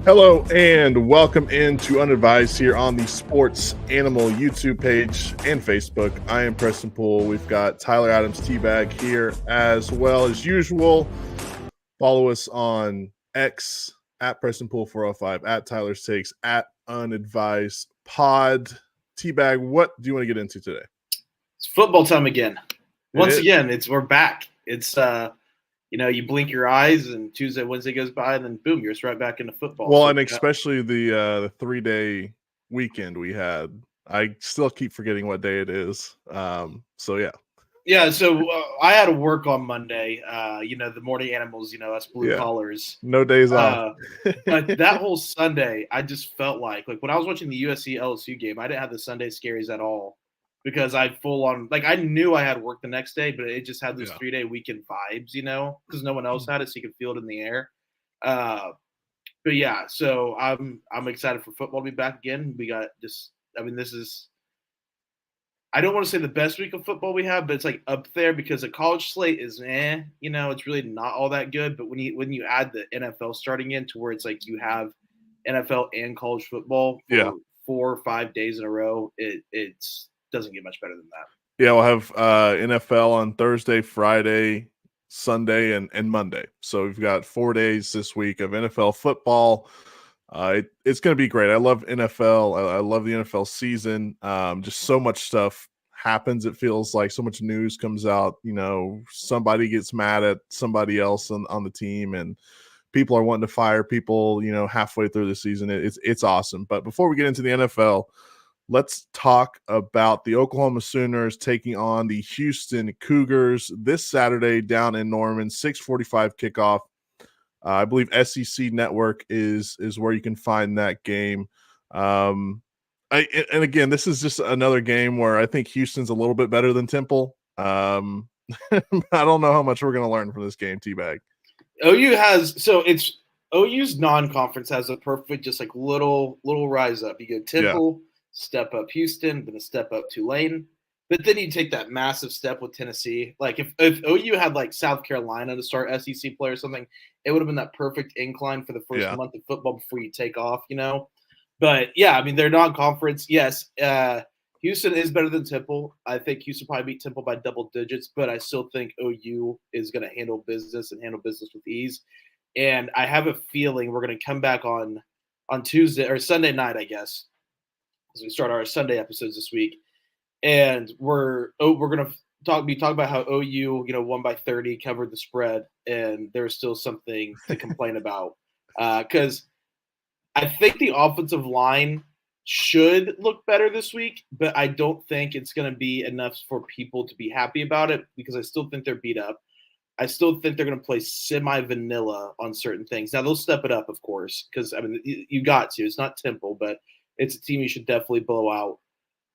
Hello and welcome into Unadvised here on the Sports Animal YouTube page and Facebook. I am Preston Poole. We've got Tyler Adams Teabag here as well as usual. Follow us on X at Preston Poole 405, at Tyler's Takes, at Unadvised Pod. Teabag, what do you want to get into today? It's football time again. Once again, we're back. It's you blink your eyes and Tuesday, Wednesday goes by, and then boom, you're right back into football. Well, and especially the 3-day weekend we had. I still keep forgetting what day it is. So yeah. Yeah, so I had to work on Monday. The morning animals, us blue collars. No days off. But that whole Sunday, I just felt like when I was watching the USC LSU game, I didn't have the Sunday scaries at all because I I knew I had work the next day, but it just had those 3-day weekend vibes, because no one else had it, so you could feel it in the air. But yeah, so I'm excited for football to be back again. We got this is, I don't want to say the best week of football we have, but it's like up there because the college slate is it's really not all that good. But when you add the NFL starting in to where it's like you have NFL and college football for 4 or 5 days in a row, it doesn't get much better than that. Yeah, we'll have NFL on Thursday, Friday, Sunday, and Monday. So we've got 4 days this week of NFL football. It's going to be great. I love NFL. I love the NFL season. Just so much stuff happens. It feels like so much news comes out. Somebody gets mad at somebody else on the team, and people are wanting to fire people, halfway through the season. It's awesome. But before we get into the NFL, let's talk about the Oklahoma Sooners taking on the Houston Cougars this Saturday down in Norman, 6:45 kickoff. I believe SEC Network is where you can find that game. And again, this is just another game where I think Houston's a little bit better than Temple. I don't know how much we're going to learn from this game, Teabag. OU's non-conference has a perfect just like little rise up. You go Temple, step up Houston, then a step up Tulane. But then you take that massive step with Tennessee. Like if OU had like South Carolina to start SEC play or something, it would have been that perfect incline for the first month of football before you take off, But yeah, they're non-conference. Yes, Houston is better than Temple. I think Houston probably beat Temple by double digits, but I still think OU is going to handle business with ease. And I have a feeling we're going to come back on Tuesday or Sunday night, I guess, as we start our Sunday episodes this week. And we're going to be talking about how OU, won by 30, covered the spread, and there's still something to complain about. Because I think the offensive line should look better this week, but I don't think it's going to be enough for people to be happy about it because I still think they're beat up. I still think they're going to play semi-vanilla on certain things. Now, they'll step it up, of course, because, you got to. It's not Temple, but it's a team you should definitely blow out.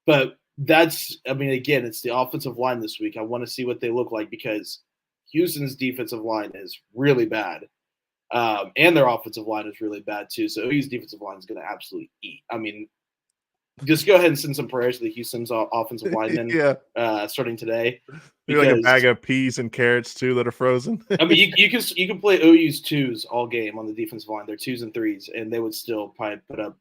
But again, it's the offensive line this week. I want to see what they look like because Houston's defensive line is really bad. And their offensive line is really bad too. So OU's defensive line is going to absolutely eat. Just go ahead and send some prayers to the Houston's offensive linemen starting today. Maybe like a bag of peas and carrots too that are frozen. You can play OU's twos all game on the defensive line. They're 2s and 3s, and they would still probably put up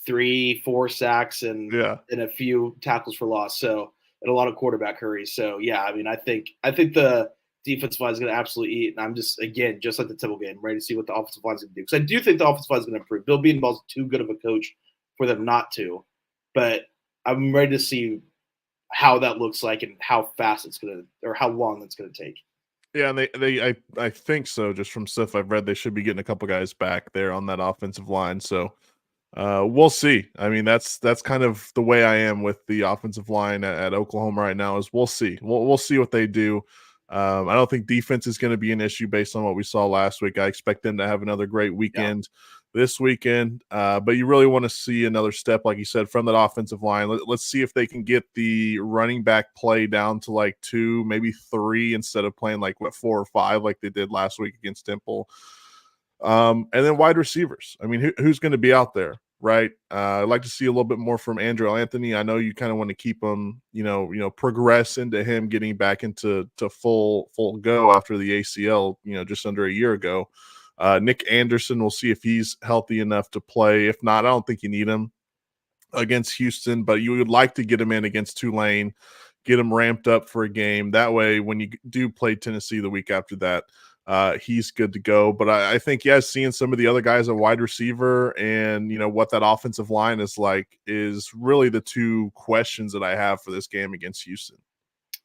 3-4 sacks and a few tackles for loss. So and a lot of quarterback hurries. So yeah, I think the defensive line is going to absolutely eat. And I'm just like the Temple game, ready to see what the offensive line is going to do. Because I do think the offensive line is going to improve. Bill Bedenbaugh is too good of a coach for them not to. But I'm ready to see how that looks like and how fast it's going to, or how long it's going to take. Yeah, and I think so. Just from stuff I've read, they should be getting a couple guys back there on that offensive line. So we'll see. That's kind of the way I am with the offensive line at Oklahoma right now. Is we'll see. We'll see what they do. I don't think defense is going to be an issue based on what we saw last week. I expect them to have another great weekend this weekend. But you really want to see another step, like you said, from that offensive line. Let's see if they can get the running back play down to like 2, maybe 3 instead of playing like 4 or 5 like they did last week against Temple. And then wide receivers. Who's going to be out there? Right. I'd like to see a little bit more from Andrew Anthony. I know you kind of want to keep him, progress into him getting back into full go after the ACL, just under a year ago. Nick Anderson, we'll see if he's healthy enough to play. If not, I don't think you need him against Houston, but you would like to get him in against Tulane, get him ramped up for a game. That way, when you do play Tennessee the week after that, he's good to go. But I think, seeing some of the other guys at wide receiver and, what that offensive line is like is really the two questions that I have for this game against Houston.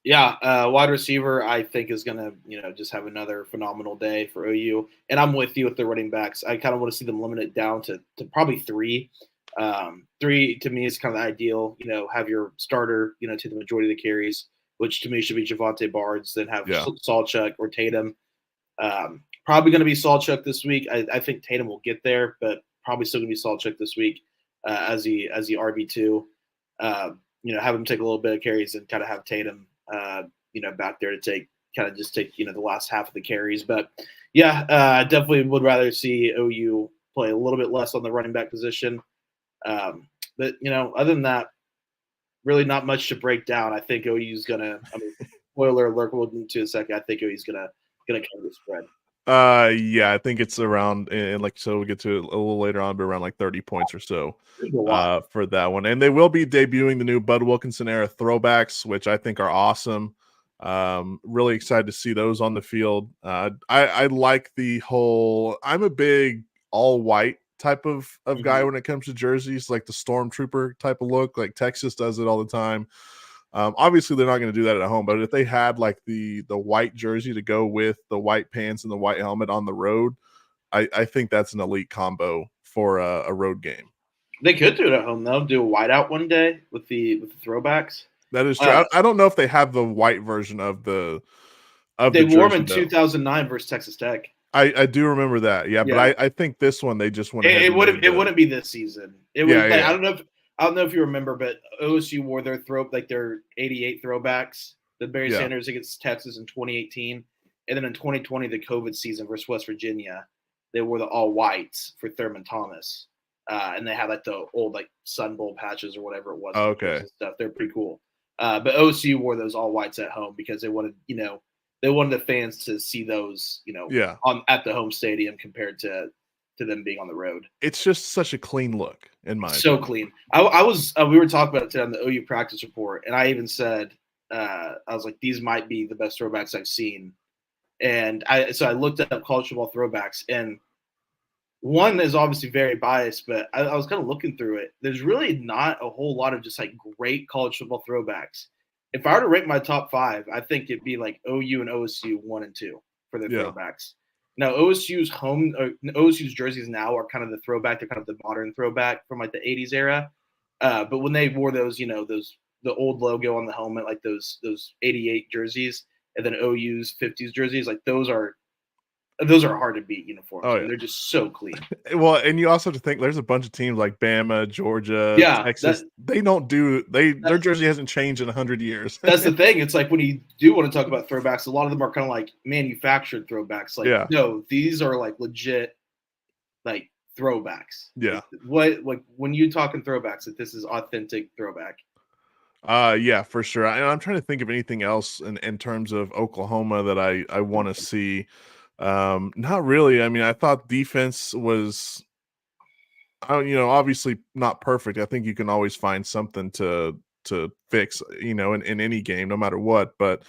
Yeah, wide receiver, I think, is going to, just have another phenomenal day for OU. And I'm with you with the running backs. I kind of want to see them limit it down to probably 3. 3 to me is kind of the ideal. Have your starter, to the majority of the carries, which to me should be Javonte Barnes. Then have Sawchuk or Tatum. Probably going to be Sawchuk this week. I think Tatum will get there, but probably still going to be Sawchuk this week as the RB2. Have him take a little bit of carries and kind of have Tatum, back there to take the last half of the carries. But I definitely would rather see OU play a little bit less on the running back position. But other than that, really not much to break down. I think OU's gonna. Spoiler alert, we'll get into in a second. I think OU's gonna cover the spread. I think it's around, and we'll get to it a little later on, but around like 30 points or so for that one. And they will be debuting the new Bud Wilkinson era throwbacks, which I think are awesome. Really excited to see those on the field. I like the whole, I'm a big all white type of guy when it comes to jerseys, like the stormtrooper type of look, like Texas does it all the time. Obviously they're not going to do that at home, but if they had like the white jersey to go with the white pants and the white helmet on the road, I think that's an elite combo for a road game. They could do it at home though. Do a whiteout one day with the throwbacks. That is true. I don't know if they have the white version of they the wore them in though. 2009 versus Texas Tech. I do remember that. Yeah, but I think this one they just went ahead. It wouldn't be this season. It would. I don't know if you remember, but OSU wore their their 88 throwbacks. The Barry Sanders against Texas in 2018, and then in 2020, the COVID season versus West Virginia, they wore the all whites for Thurman Thomas, and they had like the old like Sun Bowl patches or whatever it was. Oh, okay, stuff. They're pretty cool. But OSU wore those all whites at home because they wanted the fans to see those at the home stadium compared to them being on the road. It's just such a clean look in my opinion. Clean. We were talking about it today on the OU practice report, and I even said I was like, these might be the best throwbacks I've seen. And I looked up college football throwbacks, and one is obviously very biased, but I was kind of looking through it. There's really not a whole lot of just like great college football throwbacks. If I were to rank my top 5, I think it'd be like OU and OSU 1 and 2 for their throwbacks. Now OSU's jerseys now are kind of the throwback. They're kind of the modern throwback from like the 80s era. But when they wore those, the old logo on the helmet, like those 88 jerseys, and then OU's 50s jerseys, like those are hard to beat uniforms. Oh, yeah. They're just so clean. Well, and you also have to think there's a bunch of teams like Bama, Georgia, Texas. They don't their jersey hasn't changed in 100 years. That's the thing. It's like when you do want to talk about throwbacks, a lot of them are kind of like manufactured throwbacks. Like, no, these are like legit, like throwbacks. Yeah. Like when you talking throwbacks, that this is authentic throwback. Yeah, for sure. I'm trying to think of anything else in terms of Oklahoma that I want to see. Not really. I mean, I thought defense was, obviously not perfect. I think you can always find something to fix, in any game, no matter what. But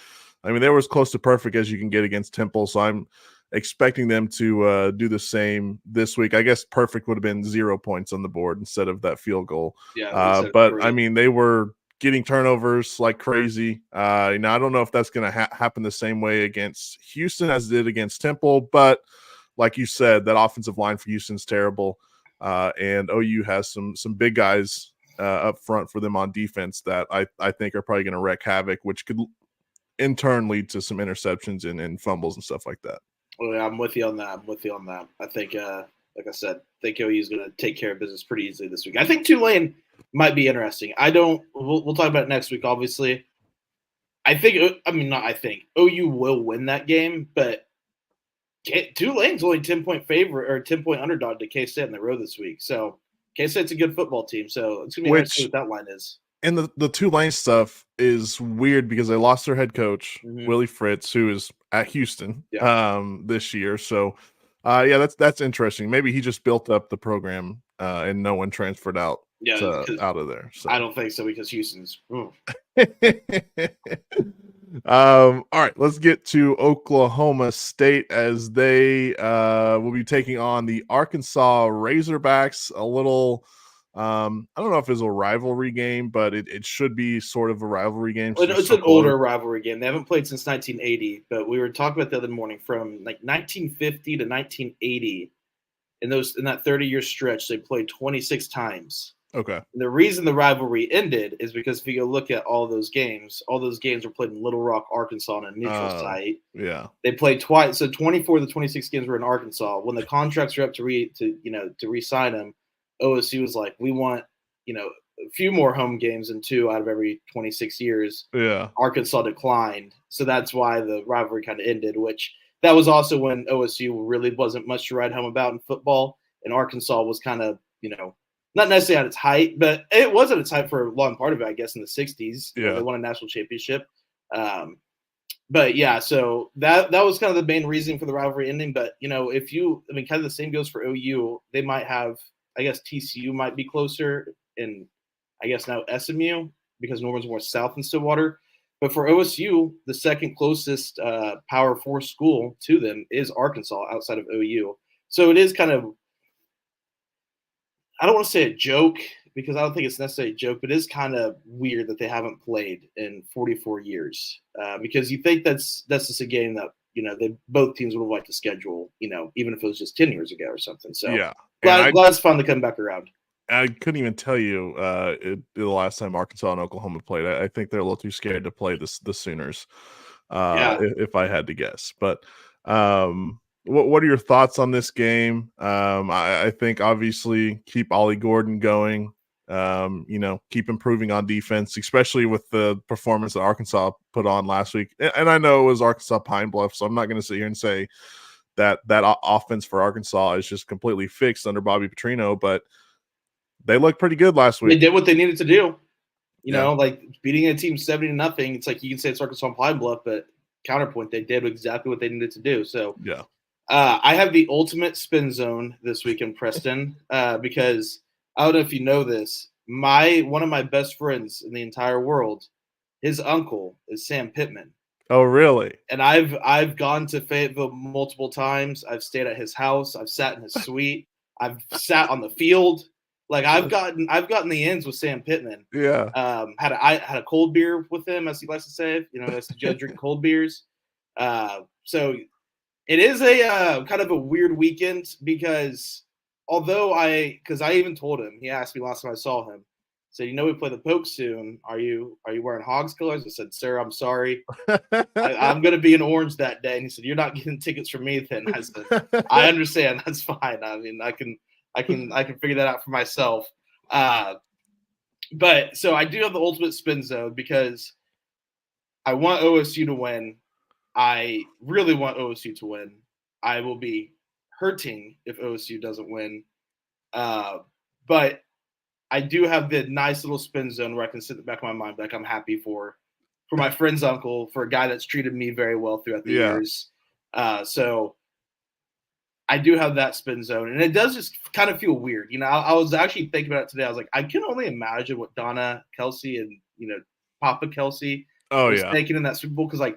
I mean, they were as close to perfect as you can get against Temple. So I'm expecting them to do the same this week. I guess perfect would have been 0 points on the board instead of that field goal. Yeah. But I mean, they were getting turnovers like crazy. I don't know if that's going to happen the same way against Houston as it did against Temple, but like you said, that offensive line for Houston's terrible. And OU has some big guys up front for them on defense that I think are probably going to wreak havoc, which could in turn lead to some interceptions and fumbles and stuff like that. Well, yeah, I'm with you on that. I think, like I said, I think OU is going to take care of business pretty easily this week. I think Tulane might be interesting. We'll talk about it next week, obviously. OU will win that game, but Tulane's only 10-point favorite or 10-point underdog to K-State on the road this week. So K-State's a good football team. So it's going to be interesting what that line is. And the Tulane stuff is weird because they lost their head coach, Willie Fritz, who is at Houston this year. So Yeah, that's interesting. Maybe he just built up the program, and no one transferred out Yeah, out of there. So I don't think so because Houston's. Ooh. All right, let's get to Oklahoma State as they will be taking on the Arkansas Razorbacks. A little, I don't know if it's a rivalry game, but it should be sort of a rivalry game. It's an older rivalry game. They haven't played since 1980, but we were talking about the other morning from like 1950 to 1980. In that 30-year stretch, they played 26 times. Okay. And the reason the rivalry ended is because if you go look at all those games were played in Little Rock, Arkansas, on a neutral site. Yeah. They played twice, so 24 of the 26 games were in Arkansas. When the contracts were up to re-sign them, OSU was like, we want a few more home games than 2 out of every 26 years. Yeah. Arkansas declined, so that's why the rivalry kind of ended. Which that was also when OSU really wasn't much to write home about in football, and Arkansas was kind of not necessarily at its height, but it was at its height for a long part of it, I guess, in the 60s. Yeah. They won a national championship. But yeah, so that was kind of the main reason for the rivalry ending. But kind of the same goes for OU. They might have, I guess, TCU might be closer, and I guess now SMU because Norman's more south than Stillwater. But for OSU, the second closest Power 4 school to them is Arkansas outside of OU. So it is kind of, I don't want to say a joke because I don't think it's necessarily a joke, but it is kind of weird that they haven't played in 44 years because you think that's just a game that both teams would have liked to schedule, even if it was just 10 years ago or something. So yeah, glad it's finally come back around. I couldn't even tell you the last time Arkansas and Oklahoma played. I think they're a little too scared to play the Sooners, if I had to guess. But what are your thoughts on this game? I think obviously keep Ollie Gordon going. Keep improving on defense, especially with the performance that Arkansas put on last week. And I know it was Arkansas Pine Bluff, so I'm not going to sit here and say that offense for Arkansas is just completely fixed under Bobby Petrino, but they looked pretty good last week. They did what they needed to do. Like beating a team 70-0. It's like you can say it's Arkansas Pine Bluff, but counterpoint, they did exactly what they needed to do. So yeah. I have the ultimate spin zone this week in Preston because I don't know if you know this. One of my best friends in the entire world, his uncle is Sam Pittman. Oh, really? And I've gone to Fayetteville multiple times. I've stayed at his house. I've sat in his suite. I've sat on the field. Like I've gotten the ends with Sam Pittman. Yeah. Had a cold beer with him, as he likes to say. As the judge drink cold beers. So it is a kind of a weird weekend because I even told him, he asked me last time I saw him, said, we play the Pokes soon. Are you wearing Hogs colors? I said, sir, I'm sorry. I'm going to be in orange that day. And he said, you're not getting tickets from me then. I said, I understand. That's fine. I mean, I can figure that out for myself. But so I do have the ultimate spin zone because I want OSU to win. I really want OSU to win. I will be hurting if OSU doesn't win. But I do have the nice little spin zone where I can sit in the back of my mind, like I'm happy for my friend's uncle, for a guy that's treated me very well throughout the years. So I do have that spin zone, and it does just kind of feel weird. I was actually thinking about it today. I was like, I can only imagine what Donna Kelsey and Papa Kelsey was thinking in that Super Bowl because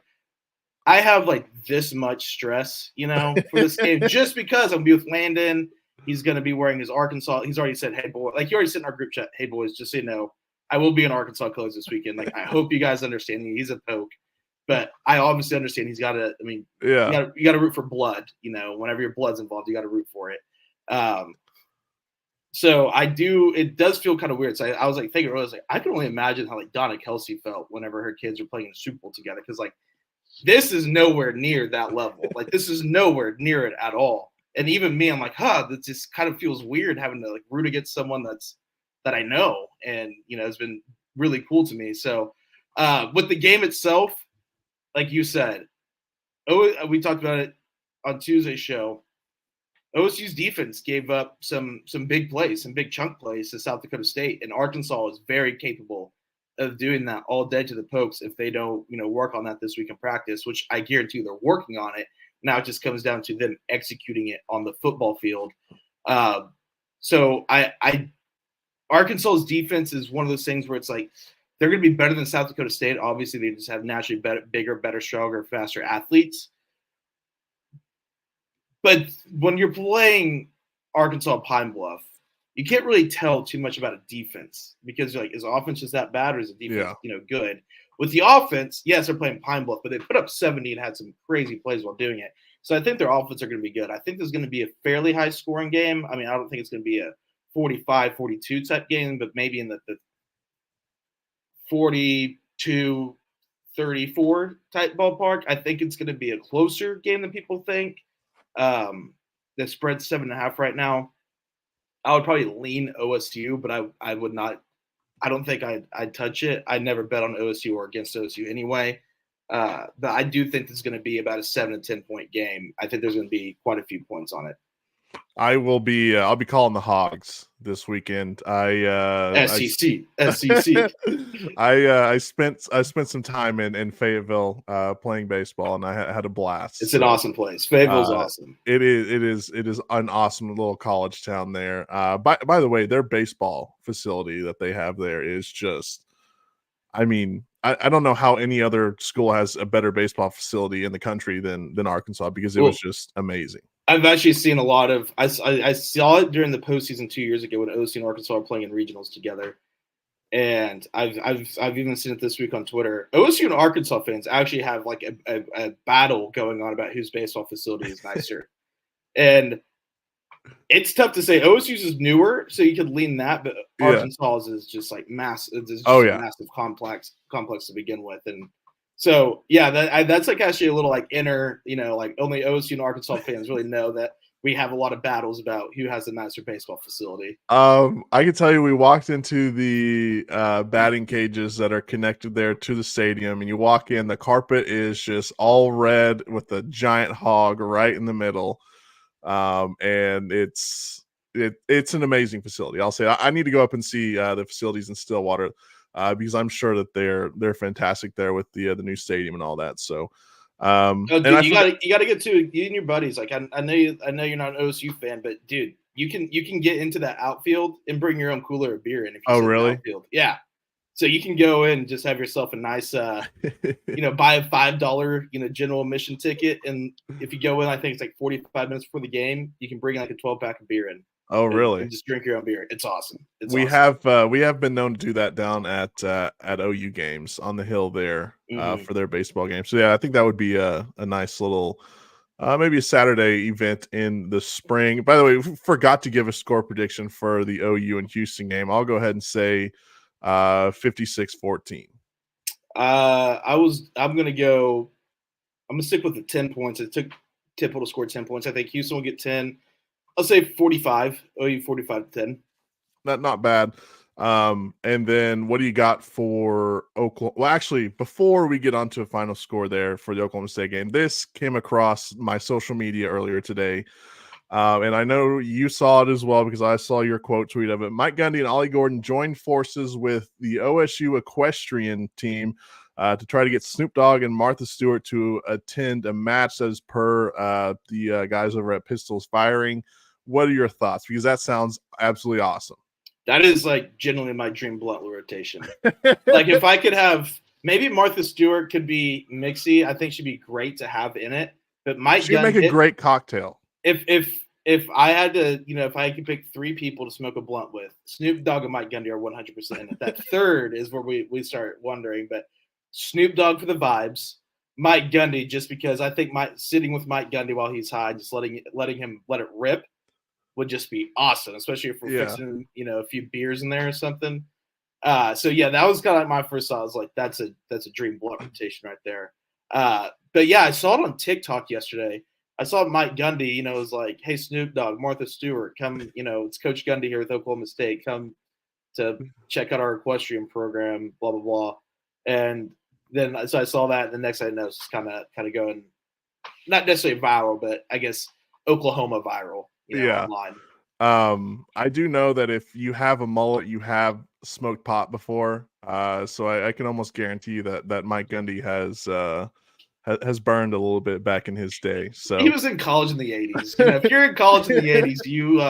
I have this much stress, for this game just because I'm be with Landon. He's going to be wearing his Arkansas. He's already said, hey, boy, he already said in our group chat, hey, boys, just so you know, I will be in Arkansas colors this weekend. I hope you guys understand. He's a Poke. But I obviously understand he's got to, you got to root for blood. Whenever your blood's involved, you got to root for it. So it does feel kind of weird. So I was thinking earlier, I can only imagine how Donna Kelsey felt whenever her kids were playing in the Super Bowl together. Because this is nowhere near that level. This is nowhere near it at all. And even me, I'm that just kind of feels weird having to root against someone that I know. And, it's been really cool to me. So with the game itself, like you said, we talked about it on Tuesday's show. OSU's defense gave up some big plays, some big chunk plays to South Dakota State, and Arkansas is very capable of doing that all day to the Pokes if they don't, work on that this week in practice, which I guarantee you they're working on it. Now it just comes down to them executing it on the football field. So Arkansas's defense is one of those things where it's like they're going to be better than South Dakota State. Obviously, they just have naturally bigger, better, stronger, faster athletes. But when you're playing Arkansas Pine Bluff, you can't really tell too much about a defense because like, is offense just that bad or is the defense, good? With the offense, yes, they're playing Pine Bluff, but they put up 70 and had some crazy plays while doing it. So I think their offense are going to be good. I think there's going to be a fairly high scoring game. I mean, I don't think it's going to be a 45-42 type game, but maybe in the 42-34 type ballpark. I think it's going to be a closer game than people think. The spread's 7.5 right now. I would probably lean OSU, but I would not. I don't think I'd touch it. I never bet on OSU or against OSU anyway. But I do think this is going to be about a 7 to 10 point game. I think there's going to be quite a few points on it. I will be. I'll be calling the Hogs this weekend. SEC. I spent some time in Fayetteville playing baseball, and I had a blast. It's an awesome place. Fayetteville's awesome. It is an awesome little college town there. By the way, their baseball facility that they have there is just. I mean, I don't know how any other school has a better baseball facility in the country than Arkansas because it was just amazing. I've actually seen a lot of. I saw it during the postseason 2 years ago when OSU and Arkansas were playing in regionals together, and I've even seen it this week on Twitter. OSU and Arkansas fans actually have like a battle going on about whose baseball facility is nicer, and it's tough to say. OSU's is newer, so you could lean that, but Arkansas's is just like massive. It's just a massive complex to begin with, and. So yeah, that's like actually a little like inner, like only OSU and Arkansas fans really know that we have a lot of battles about who has the nicer baseball facility. I can tell you, we walked into the batting cages that are connected there to the stadium, and you walk in, the carpet is just all red with a giant hog right in the middle, and it's an amazing facility. I'll say I need to go up and see the facilities in Stillwater. Because I'm sure that they're fantastic there with the new stadium and all that. So, dude, you got to get to you and your buddies. Like I know you're not an OSU fan, but dude, you can get into that outfield and bring your own cooler of beer in. If you oh really? Outfield. Yeah. So you can go in and just have yourself a nice, buy a $5, general admission ticket, and if you go in, I think it's like 45 minutes before the game, you can bring like a 12-pack of beer in. Oh, really? And just drink your own beer. It's awesome. We have been known to do that down at OU games on the hill there for their baseball games. So yeah, I think that would be a nice little maybe a Saturday event in the spring. By the way, we forgot to give a score prediction for the OU and Houston game. I'll go ahead and say 56-14. I'm gonna stick with the 10 points. It took Temple to score 10 points. I think Houston will get 10. I'll say 45. OU 45-10. Not bad. And then what do you got for Oklahoma? Well, actually, before we get onto a final score there for the Oklahoma State game, this came across my social media earlier today. And I know you saw it as well because I saw your quote tweet of it. Mike Gundy and Ollie Gordon joined forces with the OSU equestrian team to try to get Snoop Dogg and Martha Stewart to attend a match as per the guys over at Pistols Firing. What are your thoughts? Because that sounds absolutely awesome. That is like generally my dream blunt rotation. Like if I could have maybe Martha Stewart could be mixy. I think she'd be great to have in it. But Mike she'd make a great cocktail. If I had to, if I could pick three people to smoke a blunt with, Snoop Dogg and Mike Gundy are 100% in it. That third is where we start wondering. But Snoop Dogg for the vibes, Mike Gundy just because I think sitting with Mike Gundy while he's high, just letting him let it rip would just be awesome, especially if we're fixing a few beers in there or something. So yeah, that was kind of like my first thought. I was like, that's a dream blunt rotation right there. But yeah, I saw it on TikTok yesterday. I saw Mike Gundy, was like, hey, Snoop Dogg, Martha Stewart, come, it's Coach Gundy here with Oklahoma State. Come to check out our equestrian program, blah, blah, blah. And then so I saw that, and the next thing I know, it's just kind of going, not necessarily viral, but I guess Oklahoma viral, online. I do know that if you have a mullet, you have smoked pot before. So I can almost guarantee you that Mike Gundy has has burned a little bit back in his day. So he was in college in the 80s. If you're in college in the 80s, you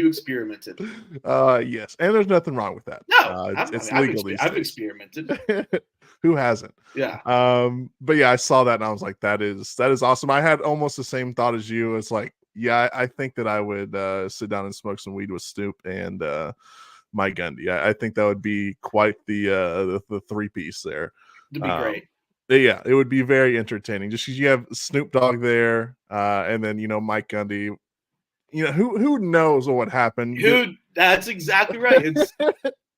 experimented. Yes, and there's nothing wrong with that. No, It's legal these I've days. experimented. Who hasn't? Yeah. But yeah, I saw that and I was like, that is awesome. I had almost the same thought as you. It's like, yeah, I think that I would sit down and smoke some weed with Snoop and Mike Gundy. I think that would be quite the three-piece there. It'd be great. Yeah, it would be very entertaining. Just because you have Snoop Dogg there, and then Mike Gundy. Who knows what would happen? That's exactly right. It's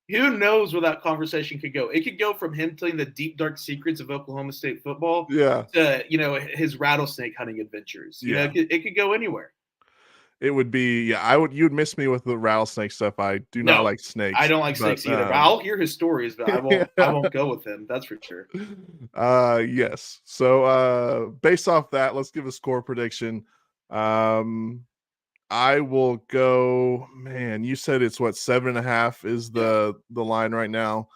who knows where that conversation could go. It could go from him telling the deep dark secrets of Oklahoma State football, to his rattlesnake hunting adventures. It could go anywhere. It would be, you'd miss me with the rattlesnake stuff. I do not like snakes. I don't like snakes either. But I'll hear his stories, but I won't go with him. That's for sure. Yes. So based off that, let's give a score prediction. I will go, man, you said it's what, 7.5 is the line right now.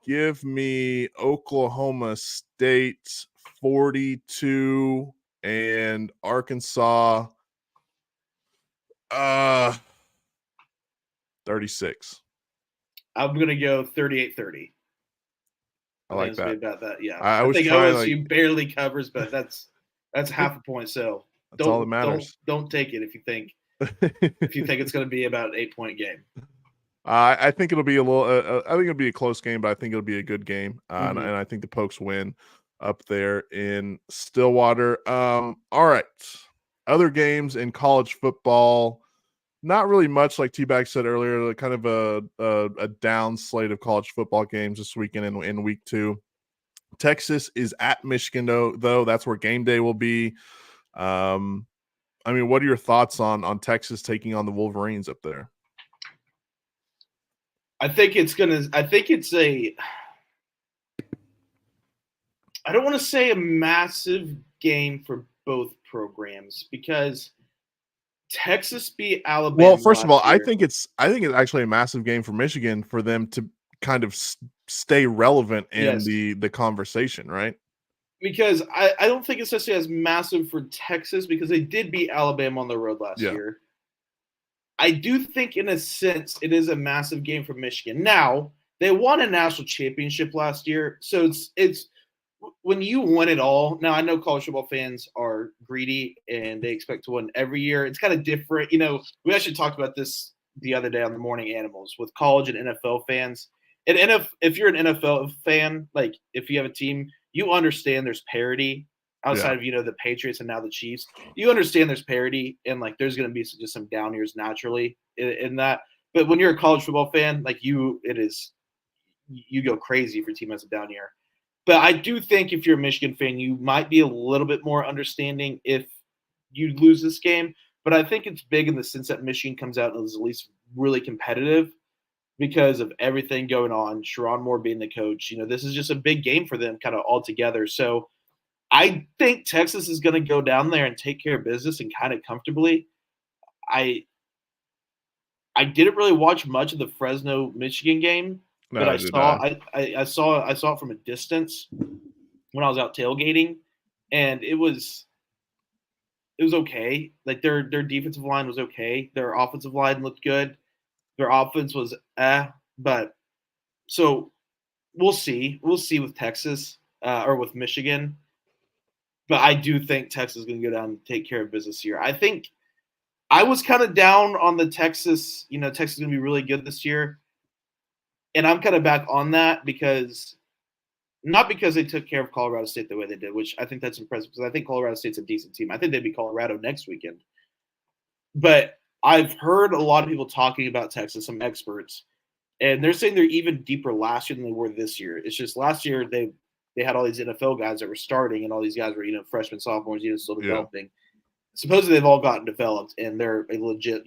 Give me Oklahoma State 42 and Arkansas 36. I'm gonna go 38-30. I like that. About that. Yeah. I was think trying, OSU barely covers, but that's half a point. So that's all that matters. Don't take it if you think it's going to be about an 8-point game. I think it'll be a little. I think it'll be a close game, but I think it'll be a good game, and I think the Pokes win up there in Stillwater. All right, other games in college football. Not really much, like T-Bag said earlier. Kind of a down slate of college football games this weekend in week 2. Texas is at Michigan, though. That's where game day will be. I mean, what are your thoughts on Texas taking on the Wolverines up there? I don't want to say a massive game for both programs because Texas beat Alabama. Well, first of all, I think it's actually a massive game for Michigan for them to kind of stay relevant in the conversation, right? Because I don't think it's necessarily as massive for Texas because they did beat Alabama on the road last year. I do think, in a sense, it is a massive game for Michigan. Now, they won a national championship last year, so it's when you win it all. Now, I know college football fans are greedy and they expect to win every year. It's kind of different. We actually talked about this the other day on the Morning Animals with college and NFL fans. And if you're an NFL fan, like if you have a team, you understand there's parity outside of the Patriots and now the Chiefs. You understand there's parity and like there's going to be just some down years naturally in that. But when you're a college football fan, like you go crazy if your team has a down year. But I do think if you're a Michigan fan, you might be a little bit more understanding if you lose this game. But I think it's big in the sense that Michigan comes out and is at least really competitive because of everything going on. Sharon Moore being the coach, this is just a big game for them kind of all together. So I think Texas is going to go down there and take care of business and kind of comfortably. I didn't really watch much of the Fresno Michigan game, but I saw it from a distance when I was out tailgating, and it was okay. Like their defensive line was okay. Their offensive line looked good. Their offense was but so we'll see. We'll see with Texas or with Michigan. But I do think Texas is going to go down and take care of business here. I think I was kind of down on the Texas. Texas is going to be really good this year. And I'm kind of back on that not because they took care of Colorado State the way they did, which I think that's impressive because I think Colorado State's a decent team. I think they'd be Colorado next weekend. But I've heard a lot of people talking about Texas, some experts, and they're saying they're even deeper last year than they were this year. It's just last year they had all these NFL guys that were starting, and all these guys were, freshmen, sophomores, still developing. Supposedly they've all gotten developed, and they're a legit,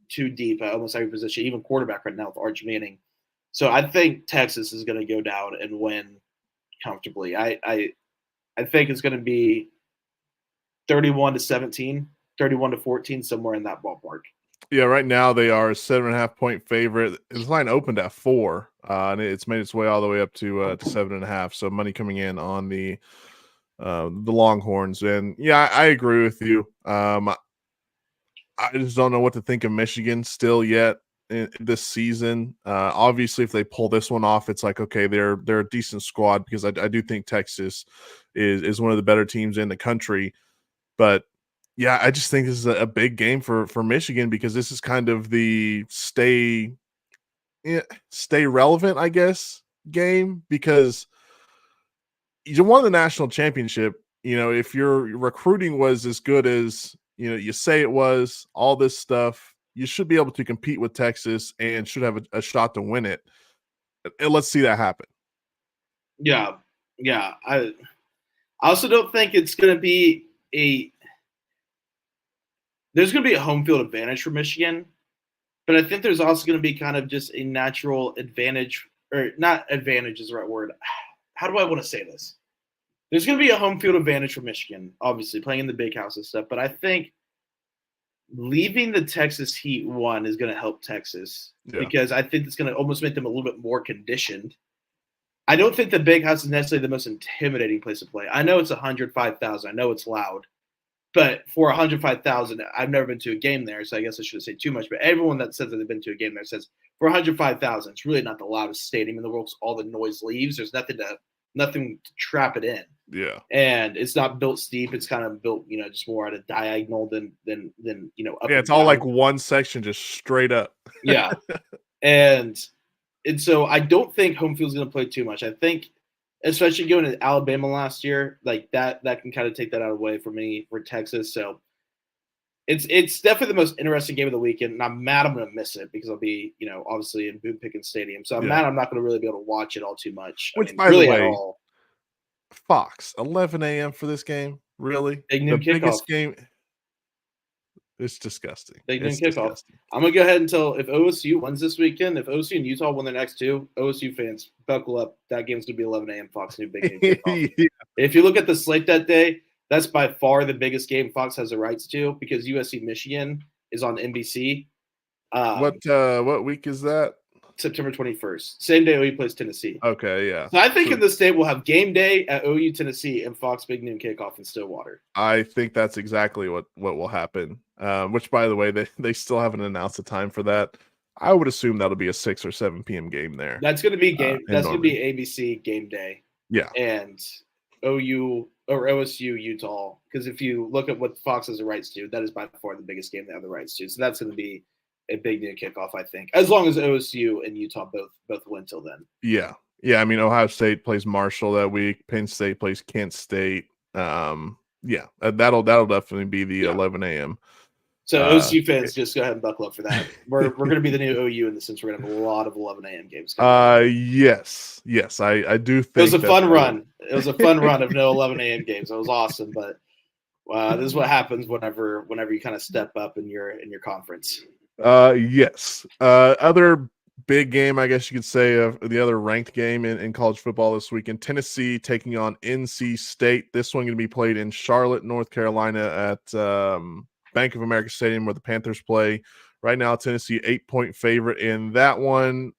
too deep at almost every position, even quarterback right now with Arch Manning. So I think Texas is going to go down and win comfortably. I think it's going to be 31-17, 31-14, somewhere in that ballpark. Yeah, right now they are a 7.5-point favorite. This line opened at 4, and it's made its way all the way up to 7.5. So money coming in on the Longhorns. And yeah, I agree with you. I just don't know what to think of Michigan still yet in this season. Obviously, if they pull this one off, it's like, okay, they're a decent squad, because I do think Texas is one of the better teams in the country. But yeah, I just think this is a big game for Michigan, because this is kind of the stay relevant, I guess, game, because you won the national championship. If your recruiting was as good as you say it was, all this stuff, you should be able to compete with Texas and should have a shot to win it. And let's see that happen. Yeah, yeah. I also don't think it's going to be there's going to be a home field advantage for Michigan, but I think there's also going to be kind of just a natural advantage, or not advantage is the right word. How do I want to say this? There's going to be a home field advantage for Michigan, obviously playing in the big house and stuff, but I think leaving the Texas Heat one is going to help Texas, because I think it's going to almost make them a little bit more conditioned. I don't think the big house is necessarily the most intimidating place to play. I know it's 105,000. I know it's loud. But for 105,000, I've never been to a game there, so I guess I shouldn't say too much. But everyone that says that they've been to a game there says for 105,000, it's really not the loudest stadium in the world. All the noise leaves. There's nothing to trap it in. Yeah, and it's not built steep. It's kind of built, just more at a diagonal than up. Yeah, it's all like one section, just straight up. Yeah, and so I don't think home field's going to play too much. I think, especially going to Alabama last year, like that can kind of take that out of the way for me for Texas. So it's definitely the most interesting game of the weekend, and I'm mad I'm going to miss it, because I'll be, obviously in Boone Pickens Stadium. So I'm mad I'm not going to really be able to watch it all too much. Which, by the way, Fox, 11 a.m. for this game? Really? Big noon the kickoff. Biggest game? It's disgusting. Big noon kickoff. I'm going to go ahead and tell, if OSU wins this weekend, if OSU and Utah win their next two, OSU fans, buckle up. That game's going to be 11 a.m. Fox News Big noon kickoff. Yeah. If you look at the slate that day, that's by far the biggest game Fox has the rights to, because USC Michigan is on NBC. What week is that? September 21st. Same day OU plays Tennessee. Okay, yeah. So I think in the state we'll have game day at OU Tennessee and Fox Big Noon kickoff in Stillwater. I think that's exactly what will happen. Which, by the way, they still haven't announced a time for that. I would assume that'll be a 6 or 7 p.m. game there. That's going to be game. That's going to be ABC game day. Yeah. And OU or OSU Utah, because if you look at what Fox has the rights to, that is by far the biggest game they have the rights to. So that's going to be a big noon kickoff, I think, as long as OSU and Utah both win till then. Yeah. I mean, Ohio State plays Marshall that week. Penn State plays Kent State. Yeah, that'll definitely be the 11 a.m. So OSU fans, just go ahead and buckle up for that. We're going to be the new OU in the sense we're going to have a lot of 11 a.m. games. Yes, I do think it was a fun run. It was a fun run of no 11 a.m. games. It was awesome, but this is what happens whenever you kind of step up in your conference. Yes. Other big game, I guess you could say, of the other ranked game in college football this weekend, Tennessee taking on NC State. This one going to be played in Charlotte, North Carolina at Bank of America Stadium, where the Panthers play. Right now, Tennessee 8-point favorite in that one.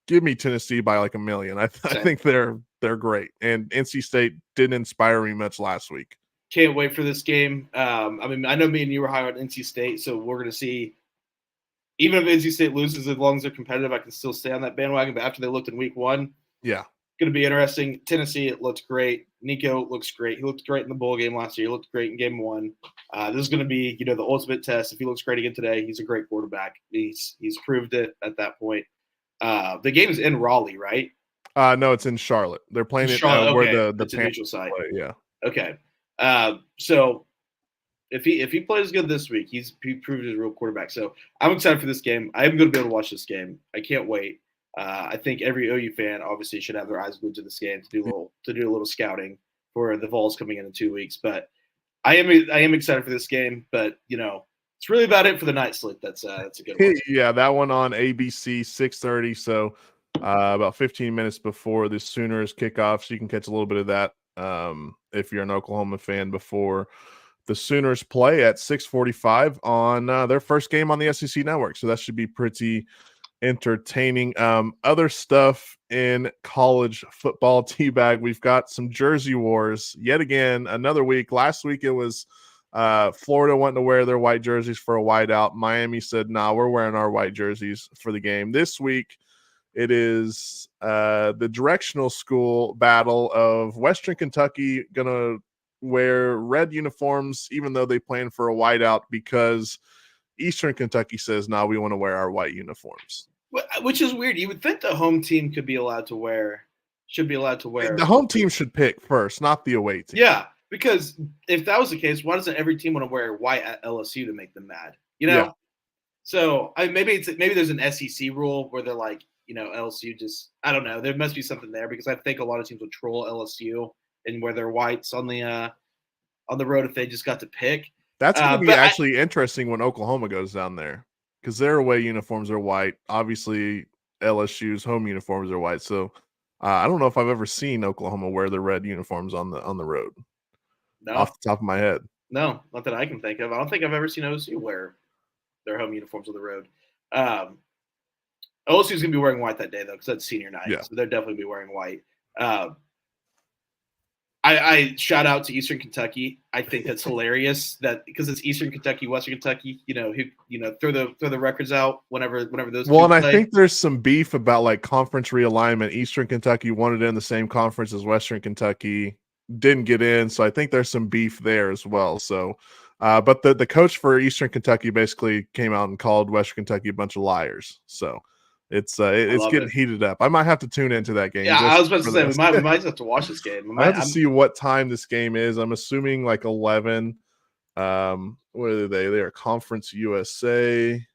Give me Tennessee by like a million. I think they're great. And NC State didn't inspire me much last week. Can't wait for this game. I mean, I know me and you were high on NC State, so we're going to see. Even if NC State loses, as long as they're competitive, I can still stay on that bandwagon. But after they looked in week one, yeah, going to be interesting. Tennessee, it looks great. Nico looks great. He looked great in the bowl game last year. He looked great in game one. This is going to be, the ultimate test. If he looks great again today, he's a great quarterback. He's proved it at that point. The game is in Raleigh, right? No, it's in Charlotte. They're playing it where the neutral site. Play, yeah. Okay. So if he plays good this week, he proved his real quarterback. So I'm excited for this game. I am going to be able to watch this game. I can't wait. I think every OU fan obviously should have their eyes glued to this game to do a little scouting for the Vols coming in 2 weeks. But I am excited for this game. But it's really about it for the night slate. That's a good one. Yeah, that one on ABC 6:30. So about 15 minutes before the Sooners kickoff, so you can catch a little bit of that if you're an Oklahoma fan before the Sooners play at 6:45 on their first game on the SEC network. So that should be pretty entertaining. Other stuff in college football, T-Bag, we've got some jersey wars yet again, another week. Last week it was Florida wanting to wear their white jerseys for a whiteout. Miami said, nah, we're wearing our white jerseys for the game. This week it is the directional school battle of Western Kentucky gonna wear red uniforms even though they plan for a whiteout because Eastern Kentucky says, nah, we want to wear our white uniforms. Which is weird. You would think the home team should be allowed to wear. The home team should pick first, not the away team. Yeah, because if that was the case, why doesn't every team want to wear white at LSU to make them mad? Yeah. So maybe there's an SEC rule where they're like, LSU just, I don't know. There must be something there because I think a lot of teams would troll LSU and wear their whites on the road if they just got to pick. That's going to be actually interesting when Oklahoma goes down there because their away uniforms are white. Obviously, LSU's home uniforms are white. So I don't know if I've ever seen Oklahoma wear the red uniforms on the road. No. Off the top of my head. No, not that I can think of. I don't think I've ever seen OSU wear their home uniforms on the road. OSU's going to be wearing white that day, though, because that's senior night. Yeah. So they're definitely be wearing white. I shout out to Eastern Kentucky. I think that's hilarious that because it's Eastern Kentucky, Western Kentucky. Throw the records out whenever those. Well, and I think there's some beef about like conference realignment. Eastern Kentucky wanted in the same conference as Western Kentucky, didn't get in, so I think there's some beef there as well. So, but the coach for Eastern Kentucky basically came out and called Western Kentucky a bunch of liars. So. It's getting heated up. I might have to tune into that game. Yeah, I was about to say we might have to watch this game. I have to see what time this game is. I'm assuming like 11. What are they? They are Conference USA.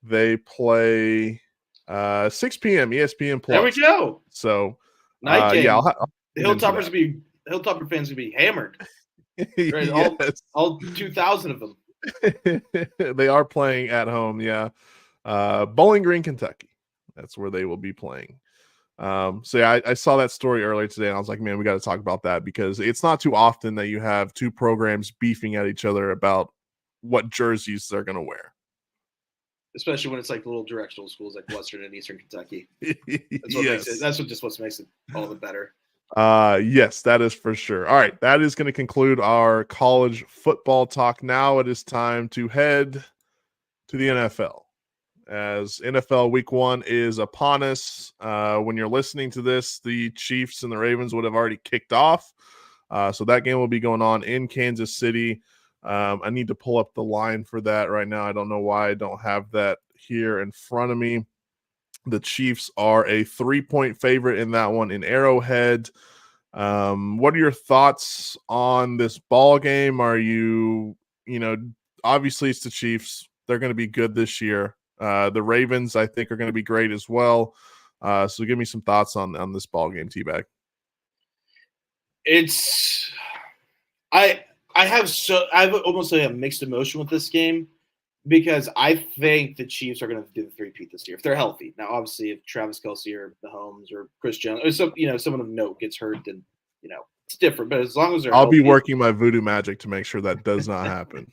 They play 6 p.m. ESPN Plus. There we go. So night game. Yeah, the Hilltopper fans will be hammered. Yes. all 2,000 of them. They are playing at home. Yeah. Bowling Green, Kentucky. That's where they will be playing. So yeah, I saw that story earlier today, and I was like, man, we got to talk about that because it's not too often that you have two programs beefing at each other about what jerseys they're going to wear. Especially when it's like little directional schools like Western and Eastern Kentucky. That's what makes it all the better. Yes, that is for sure. All right, that is going to conclude our college football talk. Now it is time to head to the NFL. As NFL Week 1 is upon us. When you're listening to this, the Chiefs and the Ravens would have already kicked off. So that game will be going on in Kansas City. I need to pull up the line for that right now. I don't know why I don't have that here in front of me. The Chiefs are a 3-point favorite in that one in Arrowhead. What are your thoughts on this ball game? Are you, obviously it's the Chiefs. They're going to be good this year. The Ravens, I think, are going to be great as well. So give me some thoughts on this ball game, T-Bag. I have almost a mixed emotion with this game because I think the Chiefs are going to do the three-peat this year if they're healthy. Now, obviously, if Travis Kelce or Mahomes or Chris Jones or someone of note gets hurt, then it's different. But as long as they're healthy, be working my voodoo magic to make sure that does not happen.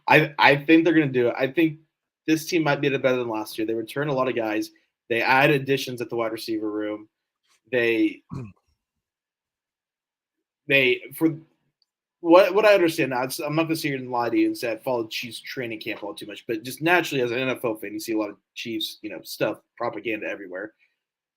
I think they're going to do it. I think this team might be better than last year. They return a lot of guys. They add additions at the wide receiver room. For what I understand now, I'm not going to sit here and lie to you and say I followed Chiefs training camp all too much, but just naturally as an NFL fan, you see a lot of Chiefs, stuff, propaganda everywhere.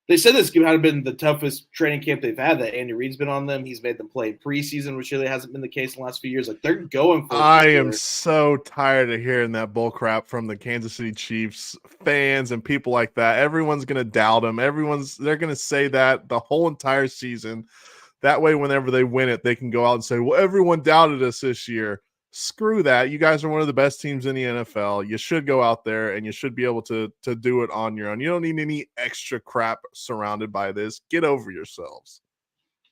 They said this had been the toughest training camp they've had. That Andy Reid's been on them. He's made them play in preseason, which really hasn't been the case in the last few years. Like they're going for it. I am so tired of hearing that bull crap from the Kansas City Chiefs fans and people like that. Everyone's going to doubt them. They're going to say that the whole entire season. That way, whenever they win it, they can go out and say, well, everyone doubted us this year. Screw that. You guys are one of the best teams in the NFL. You should go out there and you should be able to do it on your own. You don't need any extra crap surrounded by this. Get over yourselves.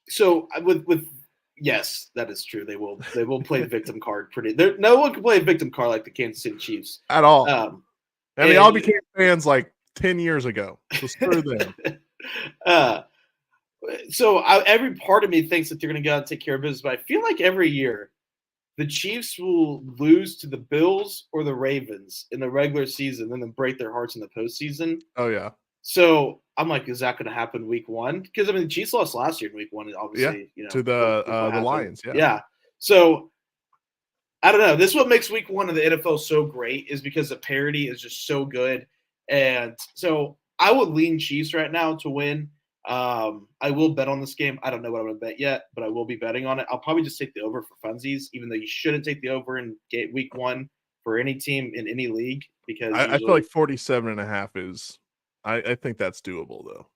So with yes, that is true. They will play victim card pretty. No one can play a victim card like the Kansas City Chiefs at all. And they all became fans like 10 years ago. So screw them. So every part of me thinks that they're going to go out and take care of business, but I feel like every year the Chiefs will lose to the Bills or the Ravens in the regular season, and then break their hearts in the postseason. Oh yeah. So I'm like, is that going to happen week one? Because I mean, the Chiefs lost last year in week one, and obviously, to the Lions. Yeah. So I don't know. This is what makes week one of the NFL so great, is because the parity is just so good. And so I would lean Chiefs right now to win. I will bet on this game. I don't know what I'm going to bet yet, but I will be betting on it. I'll probably just take the over for funsies, even though you shouldn't take the over in week one for any team in any league, because I feel like 47.5 is. I think that's doable though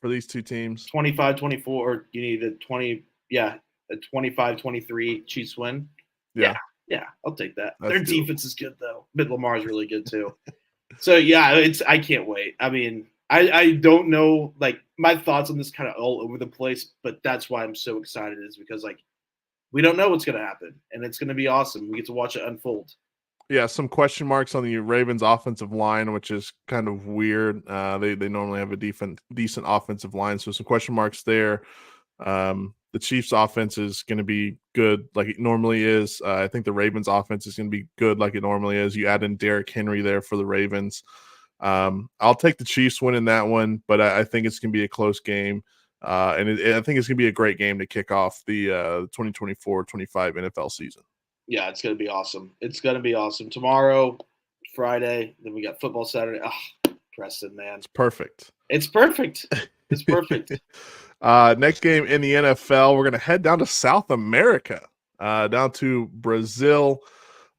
for these two teams. 25-24, or you need a 20. Yeah, a 25-23 Chiefs win. Yeah, I'll take that. That's Their doable. defense is good though. But Lamar's really good too. So yeah, I can't wait. I mean, I don't know, like, my thoughts on this kind of all over the place, but that's why I'm so excited, is because like we don't know what's gonna happen, and it's gonna be awesome. We get to watch it unfold. Yeah, some question marks on the Ravens offensive line, which is kind of weird. They normally have a decent offensive line, so some question marks there. The Chiefs offense is going to be good like it normally is. I think the Ravens offense is going to be good like it normally is. You add in Derrick Henry there for the Ravens. I'll take the Chiefs winning that one, but I think it's going to be a close game. And I think it's going to be a great game to kick off the 2024-25 NFL season. Yeah, it's going to be awesome. It's going to be awesome. Tomorrow, Friday, then we got football Saturday. Oh, Preston, man. It's perfect. It's perfect. It's perfect. Next game in the NFL, we're going to head down to South America, down to Brazil.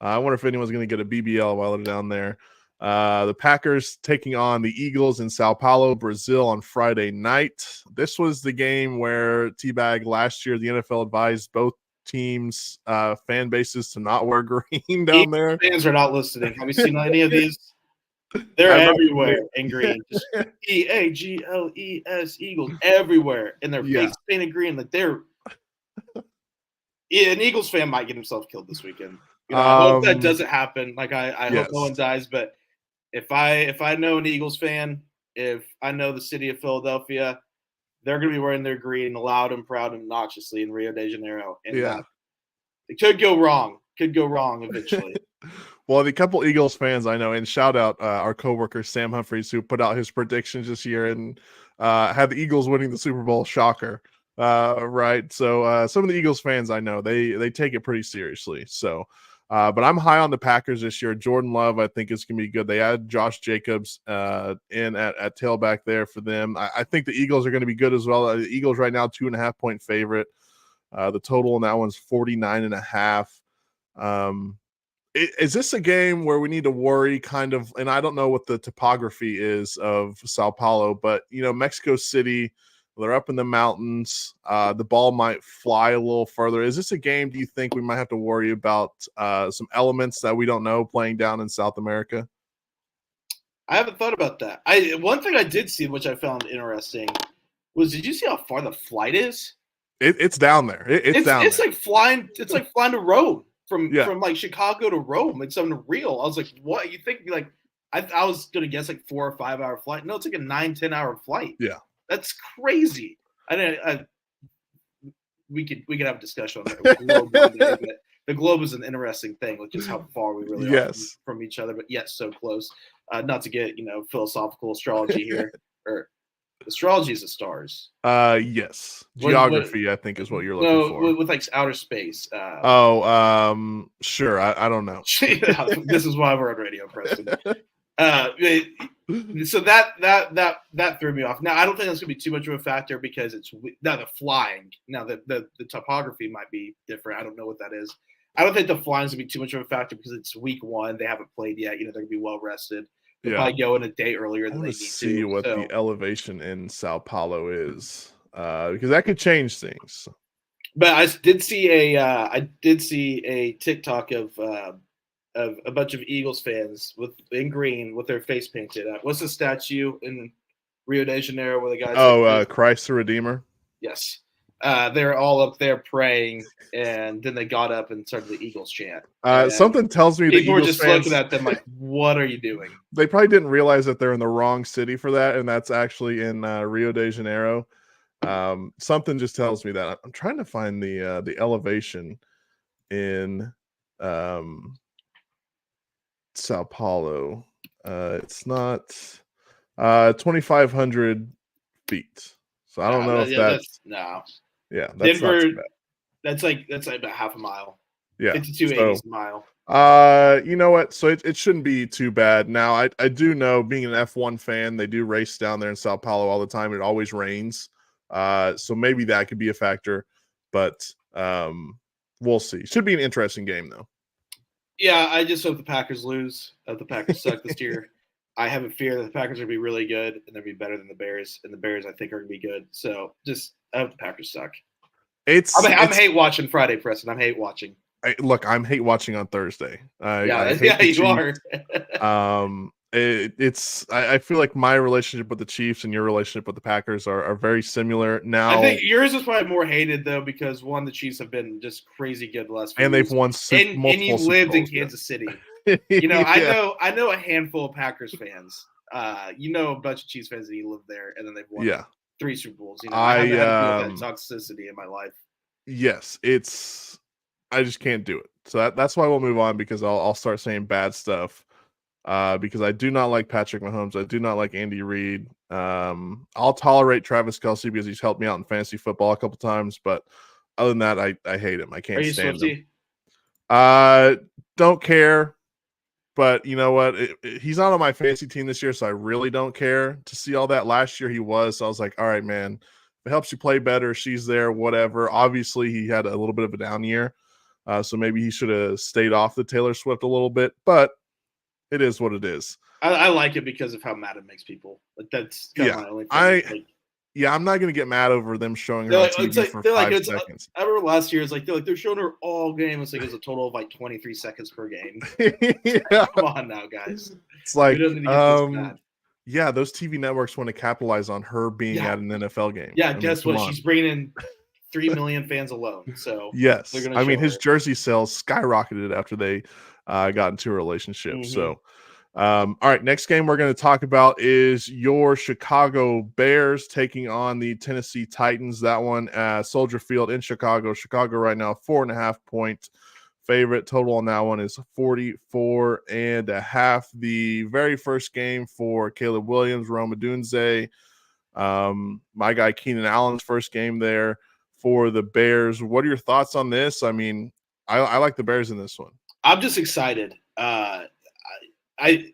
I wonder if anyone's going to get a BBL while they're down there. The Packers taking on the Eagles in Sao Paulo, Brazil on Friday night. This was the game where T-Bag last year, the NFL advised both teams' fan bases to not wear green down there. Fans are not listening. Have you seen any of these? They're everywhere in green. Just EAGLES, Eagles, everywhere. And their face painted green. Like an Eagles fan might get himself killed this weekend. I hope that doesn't happen. Like I hope no one dies. But if I know an Eagles fan, if I know the city of Philadelphia, they're going to be wearing their green loud and proud and obnoxiously in Rio de Janeiro. And it could go wrong. Could go wrong eventually. Well, the couple Eagles fans I know, and shout out our coworker Sam Humphries, who put out his predictions this year and had the Eagles winning the Super Bowl. Shocker, right? So some of the Eagles fans I know, they take it pretty seriously. So, but I'm high on the Packers this year. Jordan Love, I think, is going to be good. They add Josh Jacobs in at tailback there for them. I think the Eagles are going to be good as well. The Eagles right now 2.5-point favorite. The total in that one's 49.5. Is this a game where we need to worry kind of, and I don't know what the topography is of Sao Paulo, but, Mexico City, they're up in the mountains. The ball might fly a little further. Is this a game, do you think we might have to worry about some elements that we don't know playing down in South America? I haven't thought about that. One thing I did see, which I found interesting, was, did you see how far the flight is? It's down there. It's down there. Like flying. It's like flying to Rome from like Chicago to Rome. It's unreal. I was like, what? You think like I was gonna guess like 4 or 5 hour flight. No, it's like a 9-10 hour flight. Yeah, that's crazy. We could have a discussion on that. The globe is an interesting thing, which is how far we really are from each other, but yet so close. Not to get philosophical astrology here, or astrology is the stars. Yes. Geography, I think, is what you're looking for. With like outer space. Sure. I don't know. This is why we're on radio, Preston. So that threw me off. Now I don't think that's gonna be too much of a factor, because it's now the flying. Now the topography might be different. I don't know what that is. I don't think the flying is gonna be too much of a factor, because it's week one. They haven't played yet. They're gonna be well rested. They'll probably go in a day earlier than they need to. See what the elevation in Sao Paulo is, because that could change things. But I did see a TikTok of a bunch of Eagles fans in green with their face painted. What's the statue in Rio de Janeiro where the guys? Christ the Redeemer. Yes. They're all up there praying, and then they got up and started the Eagles chant. Something tells me people were just looking at them like, "What are you doing?" They probably didn't realize that they're in the wrong city for that, and that's actually in Rio de Janeiro. Something just tells me that. I'm trying to find the elevation in Sao Paulo. It's not 2,500 feet. So I don't know if that's no. that's not too Denver. bad. That's like about half a mile. Yeah. 5280 So a mile. you know what? So it shouldn't be too bad. Now I do know, being an F1 fan, they do race down there in Sao Paulo all the time. It always rains. So maybe that could be a factor, but we'll see. Should be an interesting game though. Yeah, I just hope the Packers lose. Hope the Packers suck this year. I have a fear that the Packers are going to be really good and they'll be better than the Bears, and the Bears I think are going to be good. So just I hope the Packers suck. I'm hate watching Friday, Preston. I'm hate watching. Look, I'm hate watching on Thursday. I hate yeah, the you Chiefs. are. I feel like my relationship with the Chiefs and your relationship with the Packers are very similar now. I think yours is probably more hated though, because one, the Chiefs have been just crazy good the last few and years. They've won multiple and you Super lived Bowls, in Kansas City. Yeah. I know a handful of Packers fans. A bunch of Chiefs fans that live there, and then they've won 3 Super Bowls. I haven't had to deal with that toxicity in my life. Yes, I just can't do it. So that's why we'll move on, because I'll start saying bad stuff. Because I do not like Patrick Mahomes. I do not like Andy Reid. I'll tolerate Travis Kelce because he's helped me out in fantasy football a couple times, but other than that, I hate him. I can't stand him. Don't care. But you know what? He's not on my fantasy team this year, so I really don't care to see all that. Last year he was, so I was like, all right, man, if it helps you play better, she's there, whatever. Obviously, he had a little bit of a down year, so maybe he should have stayed off the Taylor Swift a little bit, but it is what it is. I like it because of how mad it makes people. Like that's kind of my only thing. I'm not going to get mad over them showing her on TV for 5 seconds. I remember last year, they're showing her all game. It's like it's a total of like 23 seconds per game. Come on now, guys. It's like, those TV networks want to capitalize on her being at an NFL game. Yeah, guess what? She's bringing in 3 million fans alone. So yes, his jersey sales skyrocketed after they got into a relationship. Mm-hmm. So. All right, next game we're going to talk about is your Chicago Bears taking on the Tennessee Titans. That one at Soldier Field in Chicago. Chicago right now 4.5-point favorite. Total on that one is 44.5. The very first game for Caleb Williams, Rome Odunze, my guy Keenan Allen's first game there for the Bears. What are your thoughts on this? I mean, I like the Bears in this one. I'm just excited. I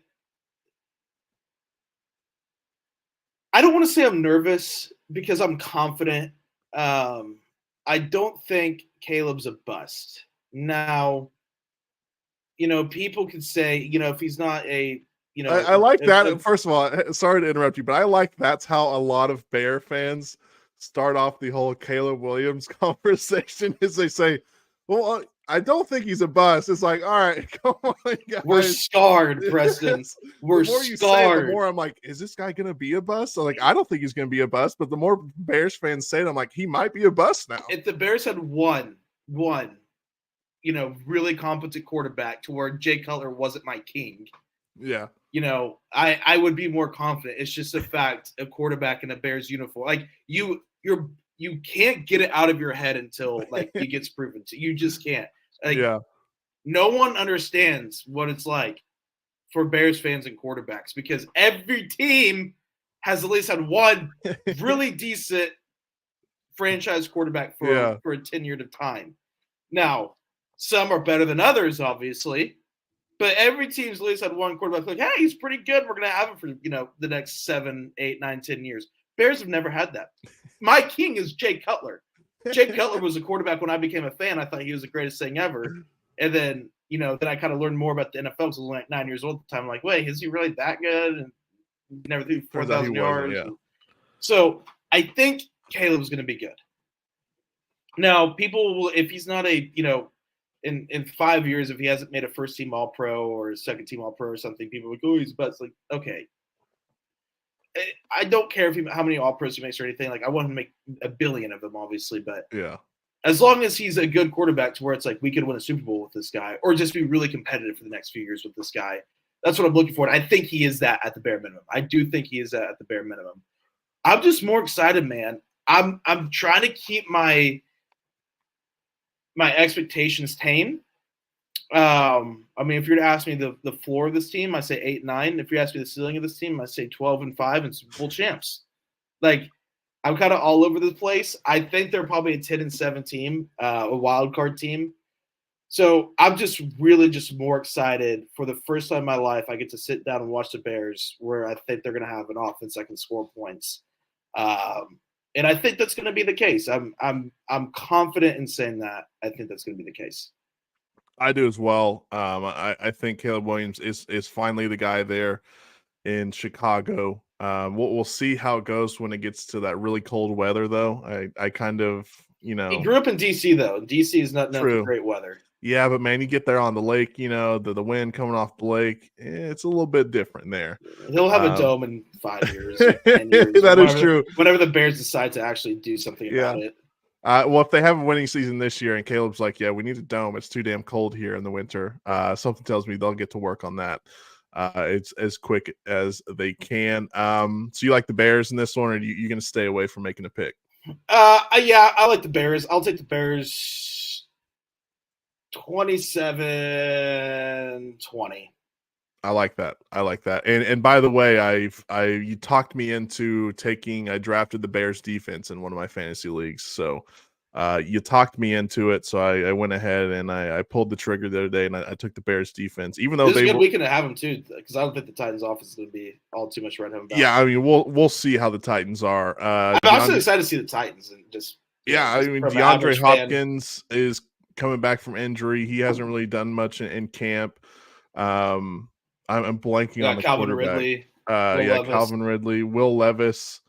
don't want to say I'm nervous because I'm confident. I don't think Caleb's a bust. Now, people could say, if he's not a, I like that. First of all, sorry to interrupt you, but I like that's how a lot of Bear fans start off the whole Caleb Williams conversation, is they say, well, I don't think he's a bust. It's like, all right, come on, guys. We're scarred, Preston. We're the more you say it, the more I'm like, is this guy going to be a bust? I'm like, I don't think he's going to be a bust. But the more Bears fans say it, I'm like, he might be a bust now. If the Bears had one, really competent quarterback to where Jay Cutler wasn't my king. Yeah. I would be more confident. It's just a fact, a quarterback in a Bears uniform. Like you can't get it out of your head until like it gets proven to you. Just can't. Like, no one understands what it's like for Bears fans and quarterbacks, because every team has at least had one really decent franchise quarterback for a tenured time. Now, some are better than others, obviously, but every team's at least had one quarterback like, hey, he's pretty good. We're going to have him for, the next 7, 8, 9, 10 years. Bears have never had that. My king is Jay Cutler. Jay Cutler was a quarterback when I became a fan. I thought he was the greatest thing ever. And then, then I kind of learned more about the NFL because I was like 9 years old at the time. I'm like, wait, is he really that good? And never threw 4,000 yards. Yeah. So I think Caleb's going to be good. Now, people will, if he's not a, in 5 years, if he hasn't made a first team All Pro or a second team All Pro or something, people are like, oh, he's best. Like, okay. I don't care how many All Pros he makes or anything. Like, I want him to make a billion of them, obviously, but as long as he's a good quarterback to where it's like we could win a Super Bowl with this guy, or just be really competitive for the next few years with this guy, that's what I'm looking for. And I think he is that at the bare minimum. I do think he is that at the bare minimum. I'm just more excited, man. I'm trying to keep my my expectations tame. I mean, if you're to ask me the floor of this team, I say 8-9. If you ask me the ceiling of this team, I say 12-5 and Super Bowl champs. Like, I'm kind of all over the place. I think they're probably a 10-7 team, a wild card team. So I'm just really just more excited for the first time in my life. I get to sit down and watch the Bears, where I think they're going to have an offense that can score points, and I think that's going to be the case. I'm confident in saying that. I think that's going to be the case. I do as well. I think Caleb Williams is finally the guy there in Chicago. We'll see how it goes when it gets to that really cold weather, though. I kind of, He grew up in DC, though. DC is not known for great weather. Yeah, but man, you get there on the lake, the wind coming off the lake, it's a little bit different there. He'll have a dome in 5 years, 10 years. That is true. Whenever the Bears decide to actually do something about it. Well, if they have a winning season this year and Caleb's like, yeah, we need a dome. It's too damn cold here in the winter. Something tells me they'll get to work on that. It's as quick as they can. So you like the Bears in this one, or are you going to stay away from making a pick? Yeah, I like the Bears. I'll take the Bears 27-20. I like that. And by the way, you talked me into I drafted the Bears defense in one of my fantasy leagues. So you talked me into it. So I went ahead and I pulled the trigger the other day and I took the Bears defense, even though this is a good weekend to have them too, because I don't think the Titans offense is going to be all too much right home about. Yeah, I mean we'll see how the Titans are. I'm also excited to see the Titans and just I mean DeAndre Hopkins is coming back from injury. He hasn't really done much in camp. I'm blanking on the Calvin quarterback. Ridley. Calvin Ridley, Will Levis.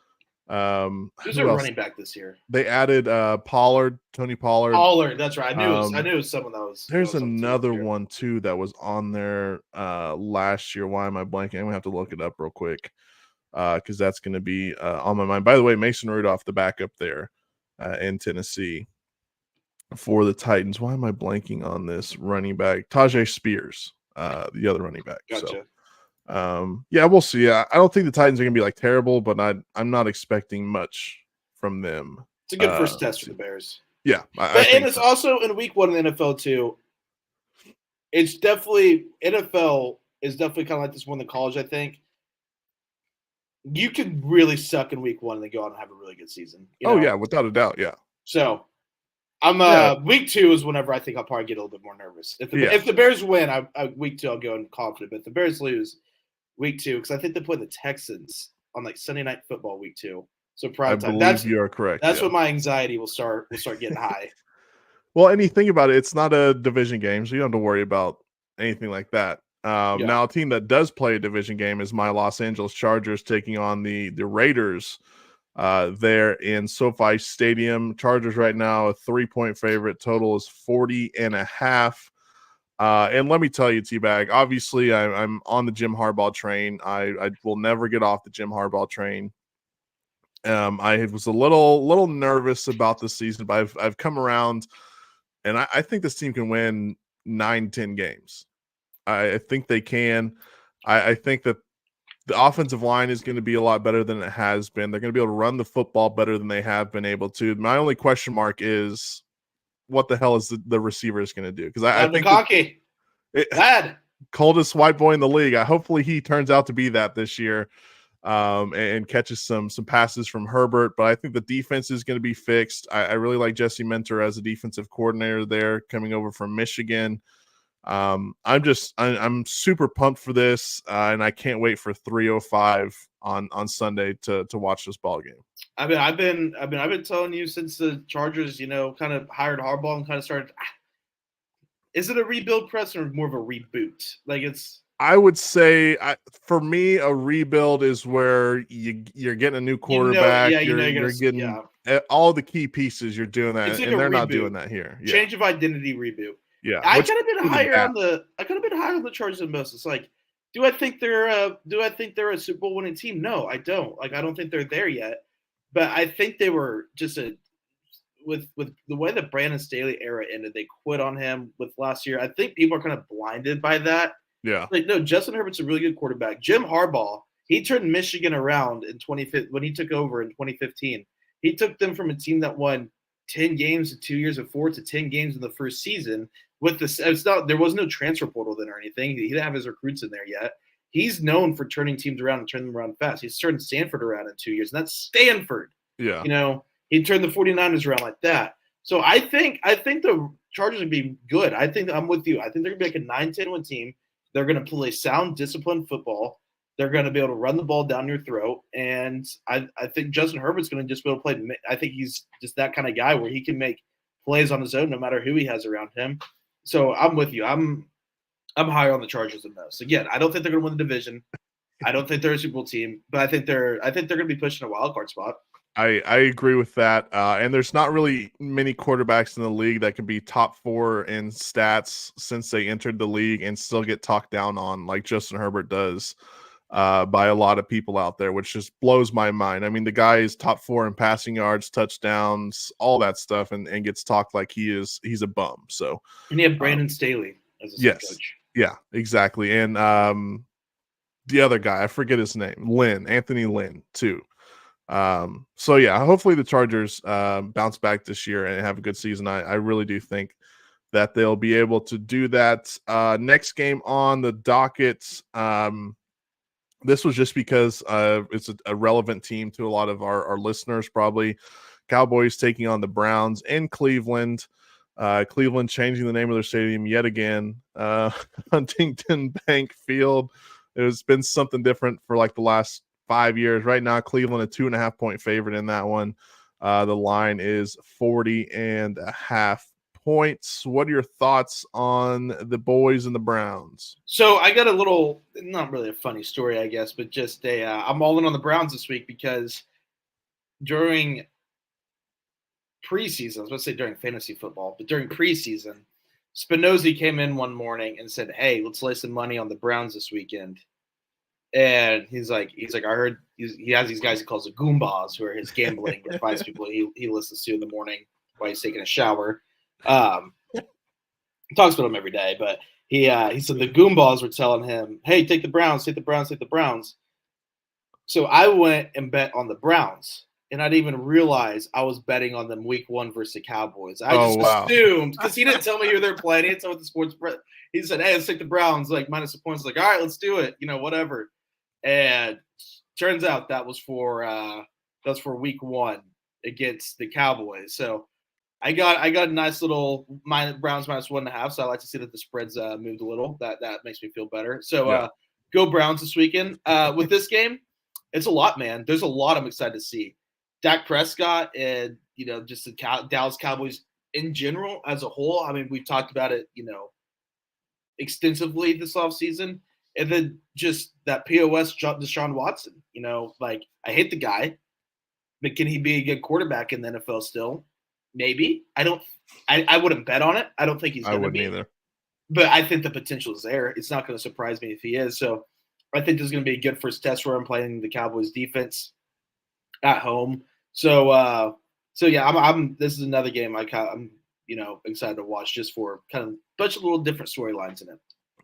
Who's their running back this year? They added Tony Pollard. That's right. I knew someone that was. There's another one too that was on there last year. Why am I blanking? I'm gonna have to look it up real quick because that's gonna be on my mind. By the way, Mason Rudolph, the backup there in Tennessee for the Titans. Why am I blanking on this running back? Tajay Spears. The other running back. Gotcha. So, we'll see. I don't think the Titans are going to be like terrible, but I'm not expecting much from them. It's a good first test for the Bears. Yeah. It's also in week 1 in the NFL too. It's definitely NFL is definitely kind of like this one in the college. I think you could really suck in week 1 and then go on and have a really good season. Without a doubt. Yeah. So week 2 is whenever I think I'll probably get a little bit more nervous. If the Bears win, week 2 I'll go in confident. But if the Bears lose, week 2, because I think they play the Texans on like Sunday Night Football week 2. So prime time. You are correct. That's when my anxiety will start getting high. Well, and you think about it, it's not a division game, so you don't have to worry about anything like that. Now, a team that does play a division game is my Los Angeles Chargers taking on the Raiders. There in SoFi Stadium. Chargers right now a 3-point favorite. Total is 40.5. And let me tell you, T-Bag, obviously I'm on the Jim Harbaugh train. I will never get off the Jim Harbaugh train. I was a little nervous about this season, but I've come around, and I think this team can win 9-10 games. I think they can. I think that the offensive line is going to be a lot better than it has been. They're going to be able to run the football better than they have been able to. My only question mark is what the hell is the receivers going to do? Because I think coldest white boy in the league. Hopefully he turns out to be that this year and catches some passes from Herbert. But I think the defense is going to be fixed. I really like Jesse Minter as a defensive coordinator there coming over from Michigan. I'm super pumped for this, and I can't wait for 3:05 on Sunday to watch this ball game. I've been telling you since the Chargers, kind of hired Harbaugh and kind of started. Is it a rebuild press or more of a reboot? I would say, for me, a rebuild is where you're getting a new quarterback. You're getting all the key pieces. You're doing that, and they're not doing that here. Yeah. Change of identity reboot. Yeah, I could have been higher on the Chargers than most. It's like, do I think they're a Super Bowl winning team? No, I don't. I don't think they're there yet. But I think they were just with the way the Brandon Staley era ended. They quit on him with last year. I think people are kind of blinded by that. Yeah. No, Justin Herbert's a really good quarterback. Jim Harbaugh, he turned Michigan around in 2015 when he took over in 2015. He took them from a team that won 10 games in 2 years before to 10 games in the first season. With this, there was no transfer portal then or anything. He didn't have his recruits in there yet. He's known for turning teams around and turning them around fast. He's turned Stanford around in 2 years, and that's Stanford. Yeah. He turned the 49ers around like that. So I think the Chargers would be good. I think I'm with you. I think they're going to be like a 9-10 win team. They're going to play sound, disciplined football. They're going to be able to run the ball down your throat. And I think Justin Herbert's going to just be able to play. I think he's just that kind of guy where he can make plays on his own no matter who he has around him. So I'm with you. I'm higher on the Chargers than most. Again, I don't think they're going to win the division. I don't think they're a Super Bowl team, but I think they're going to be pushing a wild card spot. I agree with that. And there's not really many quarterbacks in the league that can be top 4 in stats since they entered the league and still get talked down on like Justin Herbert does by a lot of people out there, which just blows my mind. I mean, the guy is top 4 in passing yards, touchdowns, all that stuff, and gets talked like he's a bum. So, and you have Brandon Staley as a coach. Yeah, exactly. And the other guy, I forget his name, Anthony Lynn, too. So yeah, hopefully the Chargers bounce back this year and have a good season. I really do think that they'll be able to do that. Next game on the docket. This was just because it's a relevant team to a lot of our listeners, probably. Cowboys taking on the Browns in Cleveland. Cleveland changing the name of their stadium yet again. Huntington Bank Field. It's been something different for like the last 5 years. Right now, Cleveland a 2.5-point favorite in that one. The line is 40.5 points. What are your thoughts on the boys and the Browns? So I got a little, not really a funny story, I guess, but just I'm all in on the Browns this week because during preseason, I was going to say during fantasy football, but during preseason, Spinozzi came in one morning and said, "Hey, let's lay some money on the Browns this weekend." And he's like, I heard he has these guys he calls the Goombas, who are his gambling advice people he listens to in the morning while he's taking a shower. He talks about them every day, but he said the Goombas were telling him, "Hey, take the Browns, take the Browns, take the Browns." So I went and bet on the Browns, and I didn't even realize I was betting on them week 1 versus the Cowboys. I assumed, because he didn't tell me who they're playing. He didn't tell me what the sports. He said, "Hey, let's take the Browns, like minus the points." Like, all right, let's do it. whatever. And turns out that was for week 1 against the Cowboys. So I got a nice little Browns minus 1.5. So I like to see that the spreads moved a little. That makes me feel better. So go Browns this weekend. With this game, it's a lot, man. There's a lot I'm excited to see. Dak Prescott and just the Dallas Cowboys in general as a whole. I mean, we've talked about it, extensively this offseason. And then just that POS Deshaun Watson, I hate the guy, but can he be a good quarterback in the NFL still? Maybe. I wouldn't bet on it. I don't think he's going to be. I wouldn't either. But I think the potential is there. It's not going to surprise me if he is. So I think this is going to be a good first test for him playing the Cowboys defense at home. So yeah, this is another game I'm excited to watch just for kind of a bunch of little different storylines in it.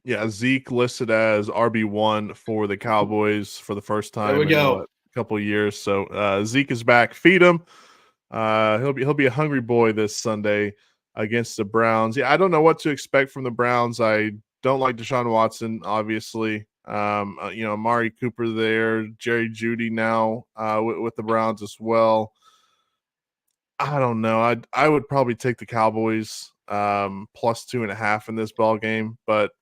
Yeah, Zeke listed as RB1 for the Cowboys for the first time in a couple of years. So Zeke is back. Feed him. He'll be a hungry boy this Sunday against the Browns. Yeah, I don't know what to expect from the Browns. I don't like Deshaun Watson, obviously. Amari Cooper there, Jerry Jeudy now with the Browns as well. I don't know. I would probably take the Cowboys plus 2.5 in this ball game, but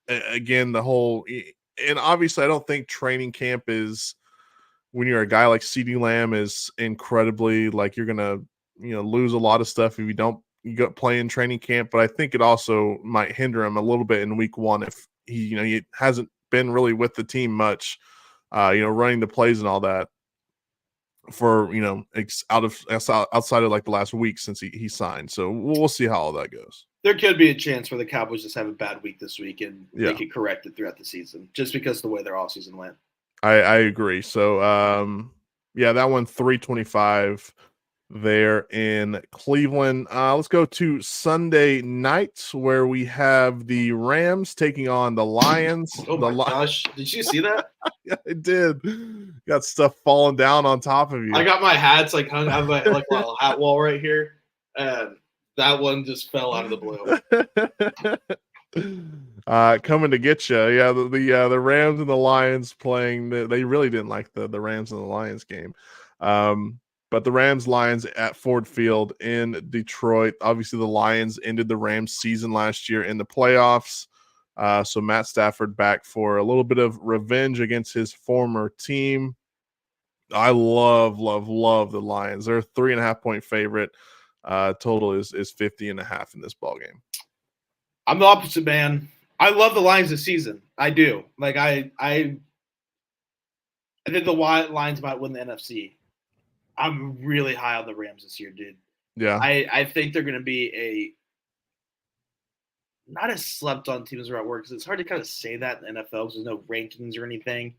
again, and obviously I don't think training camp is, when you're a guy like CeeDee Lamb, is incredibly like you're gonna lose a lot of stuff if you don't play in training camp. But I think it also might hinder him a little bit in week 1 if he hasn't been really with the team much, running the plays and all that for outside of like the last week since he signed. So we'll see how all that goes. There could be a chance where the Cowboys just have a bad week this week and they could correct it throughout the season, just because of the way their offseason went. I agree. So that one 325 there in Cleveland. Let's go to Sunday night where we have the Rams taking on the Lions. Oh my gosh. Did you see that? Yeah, I did. Got stuff falling down on top of you. I got my hats hung. I have my little hat wall right here. And that one just fell out of the blue. Coming to get you. Yeah, the Rams and the Lions playing. They really didn't like the Rams and the Lions game. But the Rams-Lions at Ford Field in Detroit. Obviously, the Lions ended the Rams season last year in the playoffs. So Matt Stafford back for a little bit of revenge against his former team. I love the Lions. They're a 3.5-point favorite. Total is 50.5 in this ball game. I'm the opposite, man. I love the Lions this season. I do. Like I think the Lions might win the NFC. I'm really high on the Rams this year, dude. Yeah. I think they're going to be not a slept on team is the right word, because it's hard to kind of say that in the NFL because there's no rankings or anything.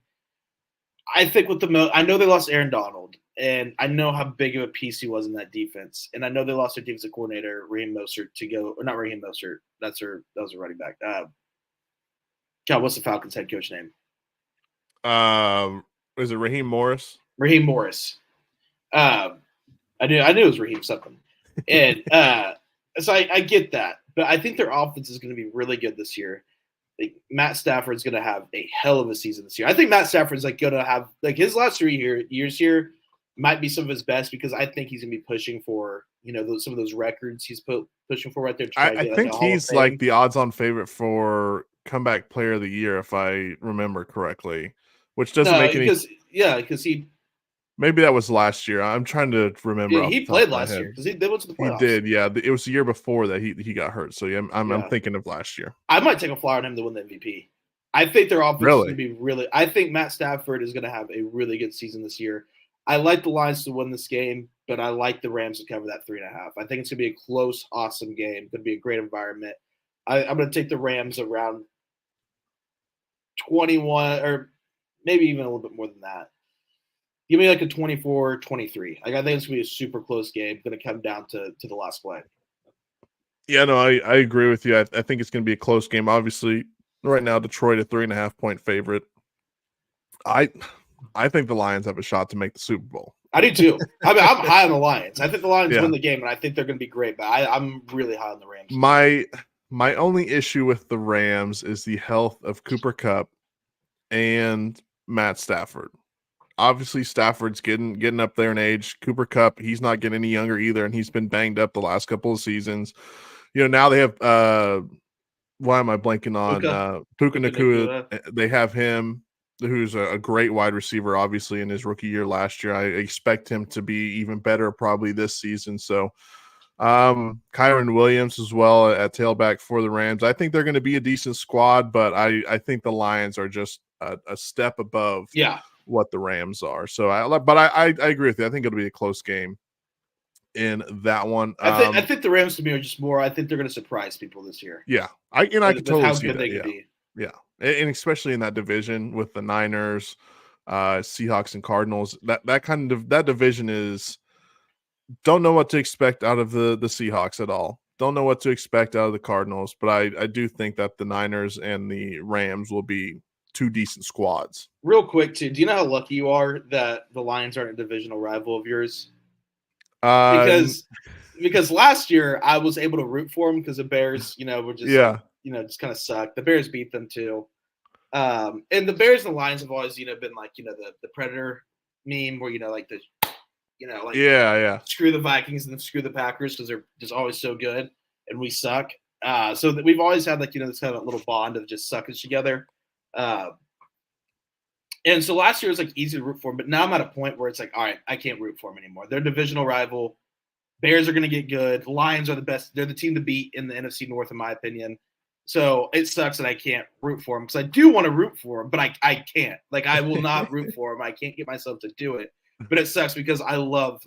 I think I know they lost Aaron Donald, and I know how big of a piece he was in that defense, and I know they lost their defensive coordinator Raheem Mostert to go, or not Raheem Mostert. That was a running back. God, what's the Falcons head coach name? Is it Raheem Morris? Raheem Morris. I knew it was Raheem something, and so I get that, but I think their offense is going to be really good this year. Like, Matt Stafford's going to have a hell of a season this year. I think Matt Stafford's going to have his last 3 years here might be some of his best, because I think he's going to be pushing for some of those records he's pushing for right there. I think he's like the odds-on favorite for comeback player of the year, if I remember correctly, which doesn't make any. Because he. Maybe that was last year. I'm trying to remember. Yeah, he played last year because they went to the playoffs. He did, yeah. It was the year before that he got hurt. So yeah, I'm thinking of last year. I might take a flyer on him to win the MVP. I think their offense is going to be really. I think Matt Stafford is going to have a really good season this year. I like the Lions to win this game, but I like the Rams to cover that 3.5. I think it's going to be a close, awesome game. Going to be a great environment. I'm going to take the Rams around 21, or maybe even a little bit more than that. Give me like a 24-23. I think it's going to be a super close game. Going to come down to the last play. Yeah, no, I agree with you. I think it's going to be a close game. Obviously, right now, Detroit a 3.5-point favorite. I think the Lions have a shot to make the Super Bowl. I do too. I mean, I'm high on the Lions. I think the Lions win the game, and I think they're going to be great. But I'm really high on the Rams. My only issue with the Rams is the health of Cooper Kupp and Matt Stafford. Obviously, Stafford's getting up there in age. Cooper Kupp, he's not getting any younger either, and he's been banged up the last couple of seasons. Now they have why am I blanking on Puka Nacua? They have him, who's a great wide receiver, obviously, in his rookie year last year. I expect him to be even better probably this season. So Kyron Williams as well at tailback for the Rams. I think they're going to be a decent squad, but I think the Lions are just a step above what the Rams are. So I agree with you. I think it'll be a close game in that one. I think the Rams to me are just more. I think they're going to surprise people this year. Yeah, I can totally see that. Yeah, and especially in that division with the Niners, Seahawks, and Cardinals. That division is, don't know what to expect out of the Seahawks at all. Don't know what to expect out of the Cardinals, but I do think that the Niners and the Rams will be two decent squads. Real quick, too, do you know how lucky you are that the Lions aren't a divisional rival of yours? Because last year I was able to root for them because the Bears, were just just kind of sucked. The Bears beat them too, and the Bears and the Lions have always been like the Predator meme where screw the Vikings and then screw the Packers because they're just always so good and we suck. So that we've always had this kind of little bond of just suckers together. And so last year was easy to root for them, but now I'm at a point where it's all right, I can't root for them anymore. They're a divisional rival. Bears are going to get good. The Lions are the best. They're the team to beat in the NFC North, in my opinion. So it sucks that I can't root for them because I do want to root for them, but I can't. I will not root for them. I can't get myself to do it. But it sucks because I love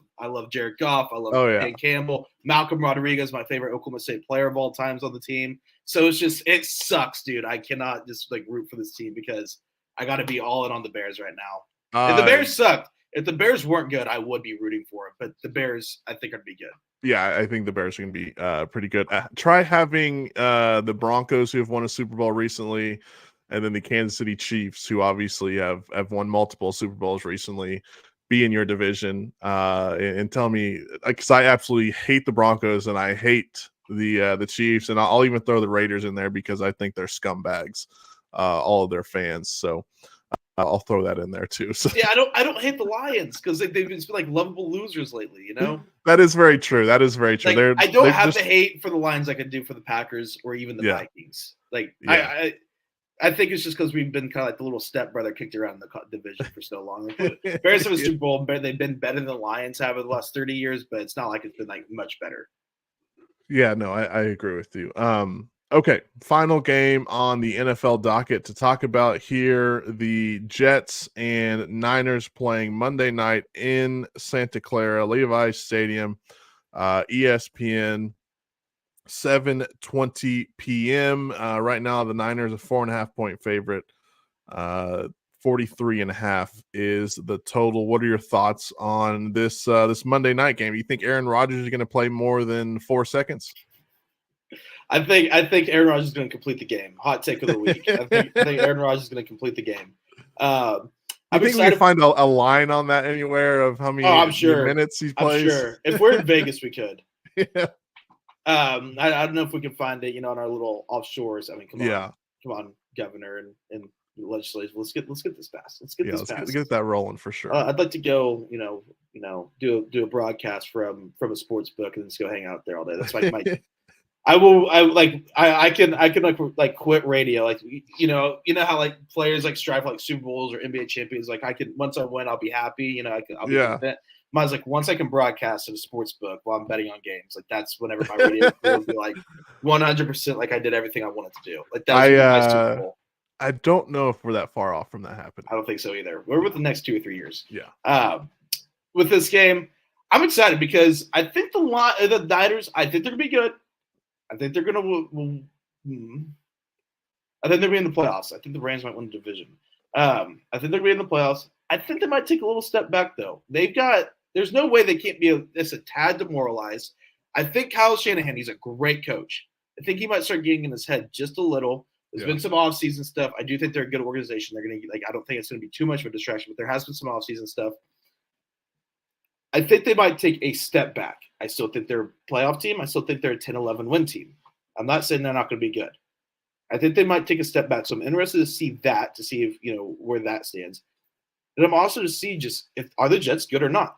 Jared Goff. I love Dan Campbell. Malcolm Rodriguez, my favorite Oklahoma State player of all times on the team. So it sucks, dude. I cannot just root for this team because I got to be all in on the Bears right now. If the Bears sucked, if the Bears weren't good, I would be rooting for it. But the Bears, I think, are going to be good. Yeah, I think the Bears are going to be pretty good. Try having the Broncos, who have won a Super Bowl recently, and then the Kansas City Chiefs, who obviously have won multiple Super Bowls recently. be in your division, and tell me, because I absolutely hate the Broncos and I hate the Chiefs, and I'll even throw the Raiders in there because I think they're scumbags, all of their fans. So I'll throw that in there too. So yeah, I don't hate the Lions because they've been like lovable losers lately. You know, that is very true. That is very true. like I don't have just, the hate for the Lions like I do for the Packers or even the Vikings. Like I think it's just because we've been kind of like the little stepbrother kicked around the division for so long. Like, Bears have a Super Bowl. They've been better than the Lions have in the last 30 years, but it's not like it's been like much better. Yeah, no, I agree with you. Okay, final game on the NFL docket to talk about here. The Jets and Niners playing Monday night in Santa Clara, Levi Stadium, ESPN, 7:20 p.m. Right now, the Niners are 4.5-point favorite. 43.5 is the total. What are your thoughts on this this Monday night game? Do you think Aaron Rodgers is going to play more than 4 seconds? I think Aaron Rodgers is going to complete the game. Hot take of the week. I think Aaron Rodgers is going to complete the game. I think we can find a line on that anywhere of how many, I'm sure. minutes he plays. I'm sure. If we're in Vegas, we could. Yeah. I don't know if we can find it, on our little offshores. I mean, come on, governor and legislature. Let's get this passed. Let's get this passed. Get that rolling for sure. I'd like to go, do a broadcast from a sports book and just go hang out there all day. That's like my. I can like quit radio. Like, how like players like strive for like Super Bowls or NBA champions. Like once I win, I'll be happy. I'll be content. Mine's like once I can broadcast at a sports book while I'm betting on games, like that's whenever my radio will be like 100% like I did everything I wanted to do. Like that's my Super Bowl. I don't know if we're that far off from that happening. I don't think so either. We're with the next 2 or 3 years. Yeah. With this game, I'm excited because I think the Niners, I think they're gonna be good. I think they're gonna. I think they'll be in the playoffs. I think the Rams might win the division. I think they're gonna be in the playoffs. I think they might take a little step back though. There's no way they can't be a tad demoralized. I think Kyle Shanahan, he's a great coach. I think he might start getting in his head just a little. There's been some off-season stuff. I do think they're a good organization. They're gonna I don't think it's gonna be too much of a distraction, but there has been some off-season stuff. I think they might take a step back. I still think they're a playoff team. I still think they're a 10-11 win team. I'm not saying they're not going to be good. I think they might take a step back. So I'm interested to see that, to see if, where that stands. And I'm also to see just are the Jets good or not?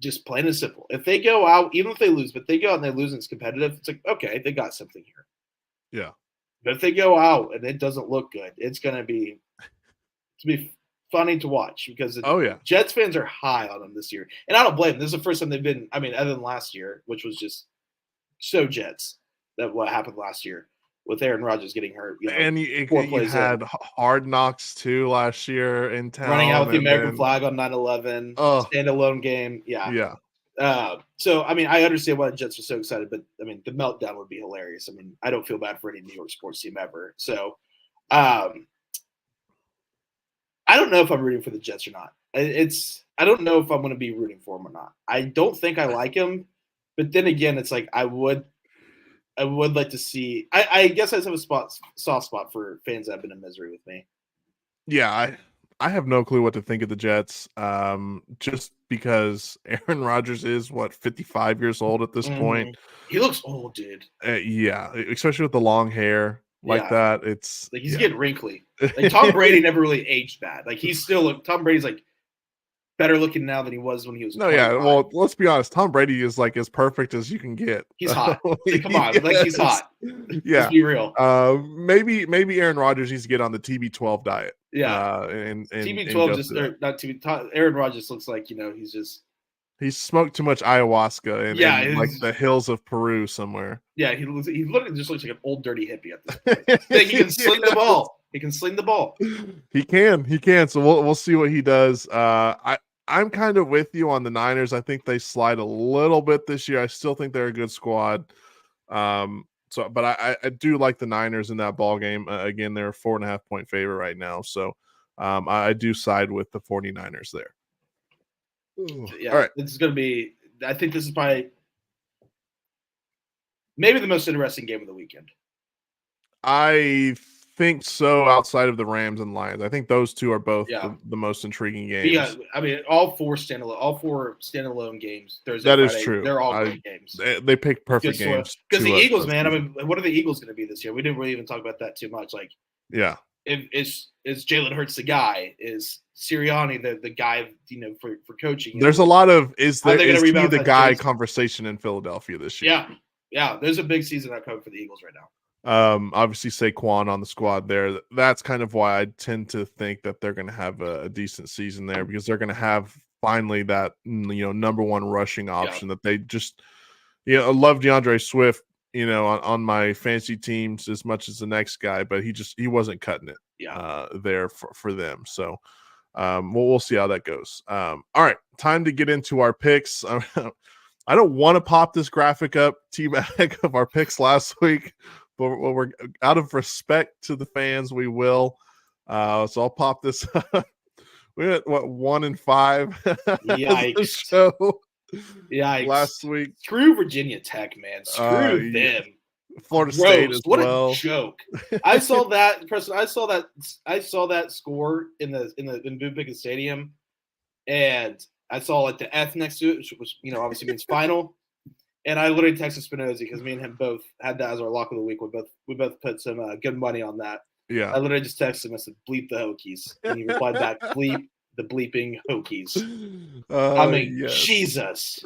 Just plain and simple. If they go out, even if they lose, but they go out and they lose and it's competitive, it's like, okay, they got something here. Yeah. But if they go out and it doesn't look good, it's going to be funny to watch because Jets fans are high on them this year. And I don't blame them. This is the first time they've been, other than last year, which was just so Jets, that what happened last year with Aaron Rodgers getting hurt. And you had Hard Knocks too last year in town. Running out with the American flag on 9/11, standalone game. Yeah. Yeah. So, I understand why the Jets are so excited, but, the meltdown would be hilarious. I don't feel bad for any New York sports team ever. So, I don't know if I'm rooting for the Jets or not. I don't know if I'm going to be rooting for them or not. I don't think I like them, but then again, it's like I would like to see. I guess I just have a soft spot for fans that have been in misery with me. Yeah, I have no clue what to think of the Jets. Just because Aaron Rodgers is 55 years old at this point. He looks old, dude. Yeah, especially with the long hair. That, it's like he's getting wrinkly. Like Tom Brady never really aged bad. Like he's still Tom Brady's like better looking now than he was when he was. 25. Well, let's be honest. Tom Brady is like as perfect as you can get. He's hot. Come on, he's hot. Yeah, let's be real. Maybe Aaron Rodgers needs to get on the TB12 diet. Yeah, and TB12 just not TB. Aaron Rodgers looks like he's smoked too much ayahuasca in like the hills of Peru somewhere. Yeah, he literally just looks like an old dirty hippie at this point. He can sling the ball. He can sling the ball. He can. So we'll see what he does. I'm kind of with you on the Niners. I think they slide a little bit this year. I still think they're a good squad. But I do like the Niners in that ball game. Again, they're a 4.5-point favorite right now. So I do side with the 49ers there. Yeah, all right. This is going to be. I think this is probably maybe the most interesting game of the weekend. I think so. Outside of the Rams and Lions, I think those two are both Yeah. the most intriguing games. Yeah, I mean, all four standalone games Thursday, That is Friday. true. They're all great games. They picked perfect games because the Eagles, man. I mean, what are the Eagles going to be this year? We didn't really even talk about that too much. Like, yeah, is Jalen Hurts the guy? Is Sirianni the guy? For coaching? There's a lot of is he the guy Jason? Conversation in Philadelphia this year. Yeah. There's a big season coming for the Eagles right now. Obviously Saquon on the squad there. That's kind of why I tend to think that they're going to have a decent season there, because they're going to have finally that number one rushing option that they just I love DeAndre Swift on my fantasy teams as much as the next guy, but he wasn't cutting it there for them. So we'll see how that goes. All right, time to get into our picks. I don't want to pop this graphic up, T-Bag, of our picks last week, but we're out of respect to the fans, we will. So I'll pop this up. We went 1-5. Yikes! Yikes! Last week. Screw Virginia Tech, man. Screw them. Florida State as well. What a joke! I saw that, Preston. I saw that score in Boone Pickens Stadium, and I saw like the F next to it, which obviously means final. And I literally texted Spinozzi because me and him both had that as our lock of the week. We both put some good money on that. Yeah. I literally just texted him. I said, "Bleep the Hokies," and he replied back, "Bleep the bleeping Hokies." Yes. Jesus.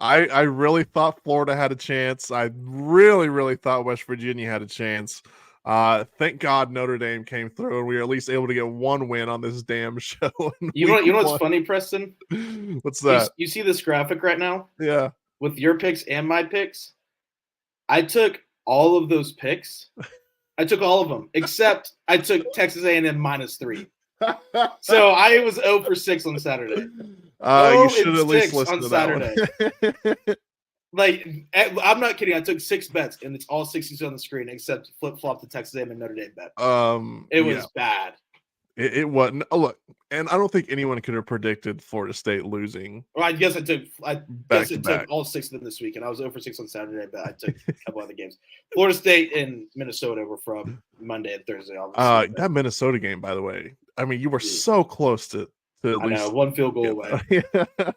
I really thought Florida had a chance. I really, really thought West Virginia had a chance. Thank God Notre Dame came through and we were at least able to get one win on this damn show. You know what's funny, Preston? What's that? You see this graphic right now? Yeah. With your picks and my picks? I took all of those picks. I took all of them, except I took Texas A&M -3. So I was 0 for 6 on Saturday. You should at least listen to Saturday. Like, I'm not kidding. I took 6 bets, and it's all 60s on the screen, except flip-flop the Texas A&M and Notre Dame bet. It was bad. It wasn't. Oh, look, and I don't think anyone could have predicted Florida State losing. Well, I guess I took back. all 6 of them this week, and I was 0 for 6 on Saturday, but I took a couple other games. Florida State and Minnesota were from Monday and Thursday. Obviously, that Minnesota game, by the way. I mean, you were so close to at least one field goal away. Yeah,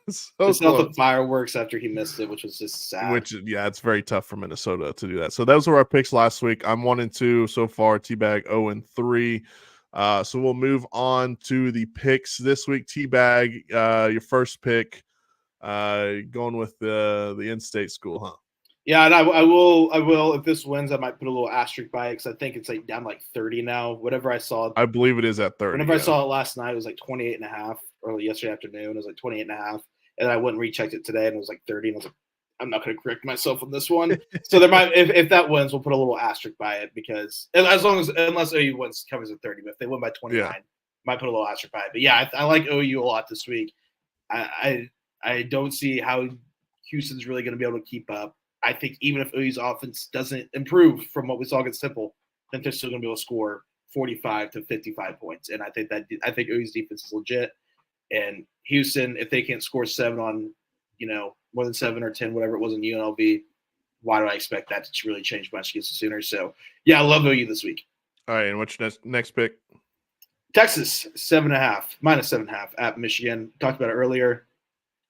so the fireworks after he missed it, which was just sad. It's very tough for Minnesota to do that. So those were our picks last week. I'm 1-2 so far. T-Bag 0-3. So we'll move on to the picks this week. T-Bag, your first pick, going with the in-state school, huh? Yeah, and I will. If this wins, I might put a little asterisk by it because I think it's like down like 30 now. Whatever I saw, I believe it is at 30. Whenever I saw it last night, it was like 28.5. Or yesterday afternoon, it was like 28.5. And I went and rechecked it today, and it was like 30. And I was like, I'm not going to correct myself on this one. So there might, if that wins, we'll put a little asterisk by it because unless OU wins, covers at 30. But if they win by 29, might put a little asterisk by it. But yeah, I like OU a lot this week. I don't see how Houston's really going to be able to keep up. I think even if OU's offense doesn't improve from what we saw against Temple, I think they're still going to be able to score 45 to 55 points. And I think OU's defense is legit. And Houston, if they can't score 7 on, more than 7 or 10, whatever it was in UNLV, why do I expect that to really change much against the Sooners? So, yeah, I love OU this week. All right, and what's your next pick? Texas, -7.5 at Michigan. Talked about it earlier.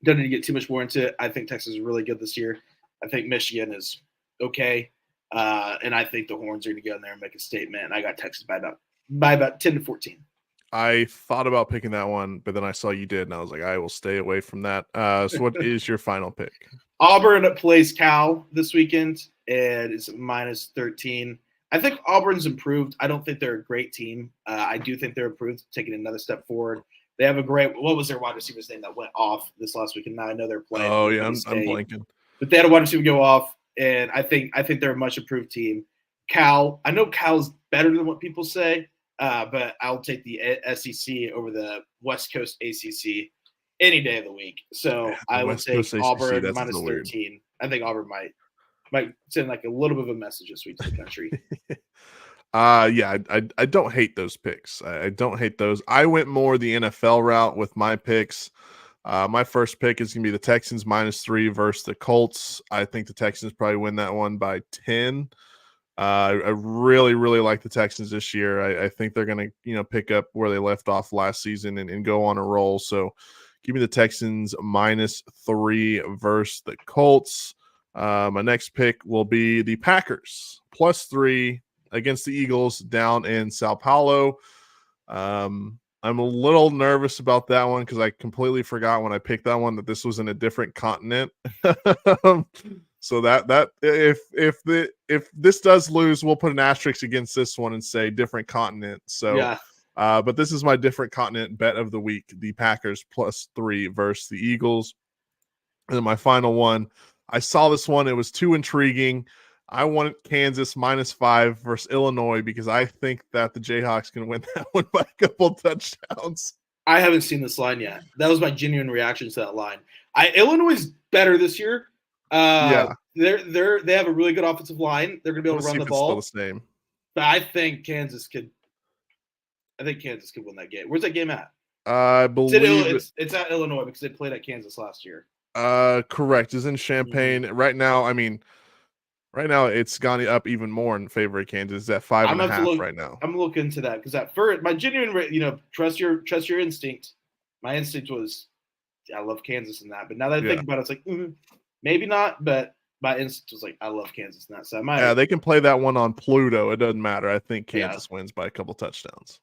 Don't need to get too much more into it. I think Texas is really good this year. I think Michigan is okay, and I think the Horns are going to go in there and make a statement. And I got Texas by about 10 to 14. I thought about picking that one, but then I saw you did, and I was like, I will stay away from that. So what is your final pick? Auburn plays Cal this weekend, and it's -13. I think Auburn's improved. I don't think they're a great team. I do think they're improved, taking another step forward. They have what was their wide receiver's name that went off this last week? And now I know they're playing. Oh, yeah, I'm blanking. But they had a wide receiver go off, and I think they're a much improved team. Cal, I know Cal's better than what people say, but I'll take the SEC over the West Coast ACC any day of the week. So I would take Auburn -13. I think Auburn might send like a little bit of a message this week to the country. Yeah, I don't hate those picks. I don't hate those. I went more the NFL route with my picks. My first pick is going to be the Texans -3 versus the Colts. I think the Texans probably win that one by 10. I really, really like the Texans this year. I think they're going to, pick up where they left off last season and go on a roll. So give me the Texans -3 versus the Colts. My next pick will be the Packers +3 against the Eagles down in Sao Paulo. I'm a little nervous about that one because I completely forgot when I picked that one that this was in a different continent. So that if this does lose, we'll put an asterisk against this one and say different continent. So, Yeah. But this is my different continent bet of the week: the Packers +3 versus the Eagles. And then my final one, I saw this one; it was too intriguing. I wanted Kansas -5 versus Illinois because I think that the Jayhawks can win that one by a couple touchdowns. I haven't seen this line yet. That was my genuine reaction to that line. Illinois is better this year. Yeah, They have a really good offensive line. They're going to be able to let's run see the if it's still the ball. same. But I think Kansas could. I think Kansas could win that game. Where's that game at? I believe it's at Illinois because they played at Kansas last year. correct. Is in Champaign right now. I mean, right now it's gone up even more in favor of Kansas. It's at 5.5 right now. I'm gonna look into that because at first my genuine, trust your instinct. My instinct was, I love Kansas in that, but now that I think about it, it's like maybe not. But my instinct was like, I love Kansas in that. So I might. Yeah, they can play that one on Pluto. It doesn't matter. I think Kansas wins by a couple touchdowns.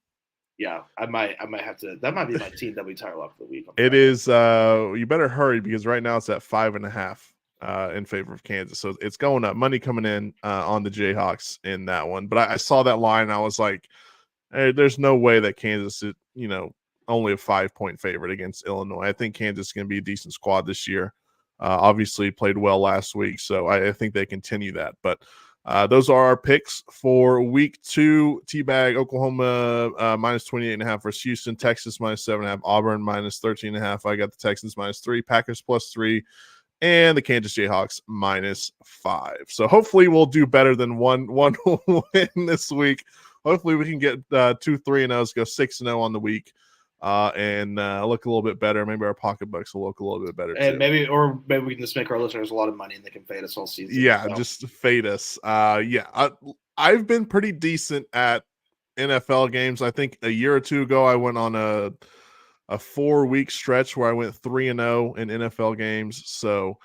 Yeah, I might have to. That might be my team that we tire lock for the week. It is. You better hurry because right now it's at 5.5 in favor of Kansas. So it's going up. Money coming in on the Jayhawks in that one. But I saw that line and I was like, hey, there's no way that Kansas is, only a 5-point favorite against Illinois. I think Kansas is going to be a decent squad this year. Obviously played well last week, so I think they continue that. But those are our picks for week 2. T-Bag, Oklahoma -28.5 versus Houston, Texas -7.5, Auburn -13.5. I got the Texans -3, Packers +3, and the Kansas Jayhawks -5. So hopefully we'll do better than one win this week. Hopefully we can get 2 3-0s, go 6-0 on the week. And look a little bit better. Maybe our pocketbooks will look a little bit better and too. maybe we can just make our listeners a lot of money and they can fade us all season. Yeah, just fade us. I've been pretty decent at NFL games. I think a year or two ago I went on a 4-week stretch where I went 3-0 in NFL games. So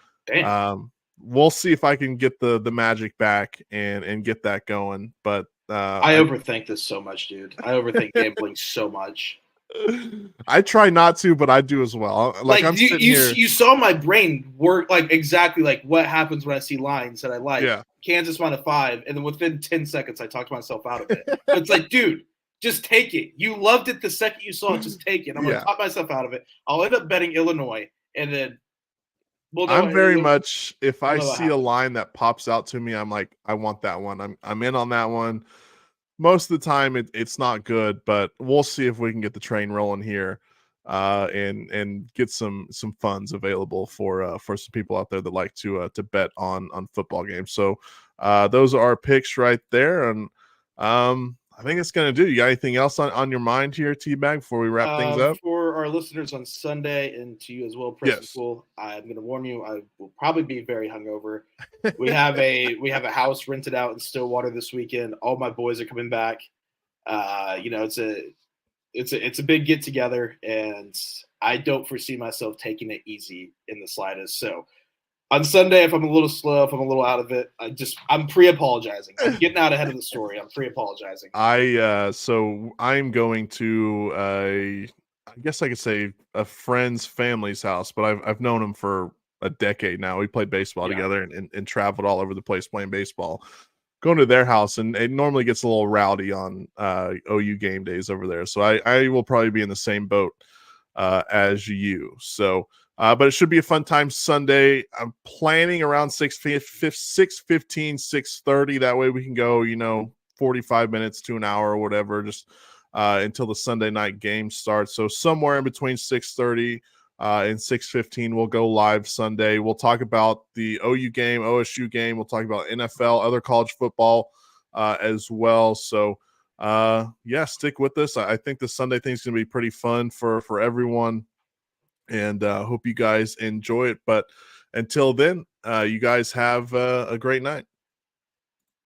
we'll see if I can get the magic back and get that going. But I overthink this so much, dude. I overthink gambling so much. I try not to, but I do as well. Like I'm sitting here. You saw my brain work like exactly like what happens when I see lines that I like. Yeah. Kansas -5, and then within 10 seconds I talked myself out of it. It's like, dude, just take it. You loved it the second you saw it. Just take it. I'm gonna talk myself out of it. I'll end up betting Illinois, and then I'm very much, if I see a line that pops out to me, I'm like, I want that one. I'm in on that one. Most of the time it's not good, but we'll see if we can get the train rolling here and get some funds available for some people out there that like to bet on football games. So those are our picks right there. And I think it's going to do. You got anything else on your mind here, T-Bag, before we wrap things up? For our listeners on Sunday and to you as well, Preston School, I'm going to warn you, I will probably be very hungover. We have a house rented out in Stillwater this weekend. All my boys are coming back. It's a big get together, and I don't foresee myself taking it easy in the slightest. So on Sunday, if I'm a little slow, if I'm a little out of it, I'm pre-apologizing. I'm getting out ahead of the story. I'm pre-apologizing. So I'm going to I guess I could say a friend's family's house, but I've known him for a decade now. We played baseball together and traveled all over the place playing baseball. Going to their house, and it normally gets a little rowdy on OU game days over there. So I will probably be in the same boat as you. So but it should be a fun time Sunday. I'm planning around 6:15, 6:30. That way we can go, 45 minutes to an hour or whatever, just until the Sunday night game starts. So somewhere in between 6:30 and 6:15, we'll go live Sunday. We'll talk about the OU game, OSU game. We'll talk about NFL, other college football as well. So stick with us. I think the Sunday thing is going to be pretty fun for everyone. And hope you guys enjoy it. But until then, you guys have a great night.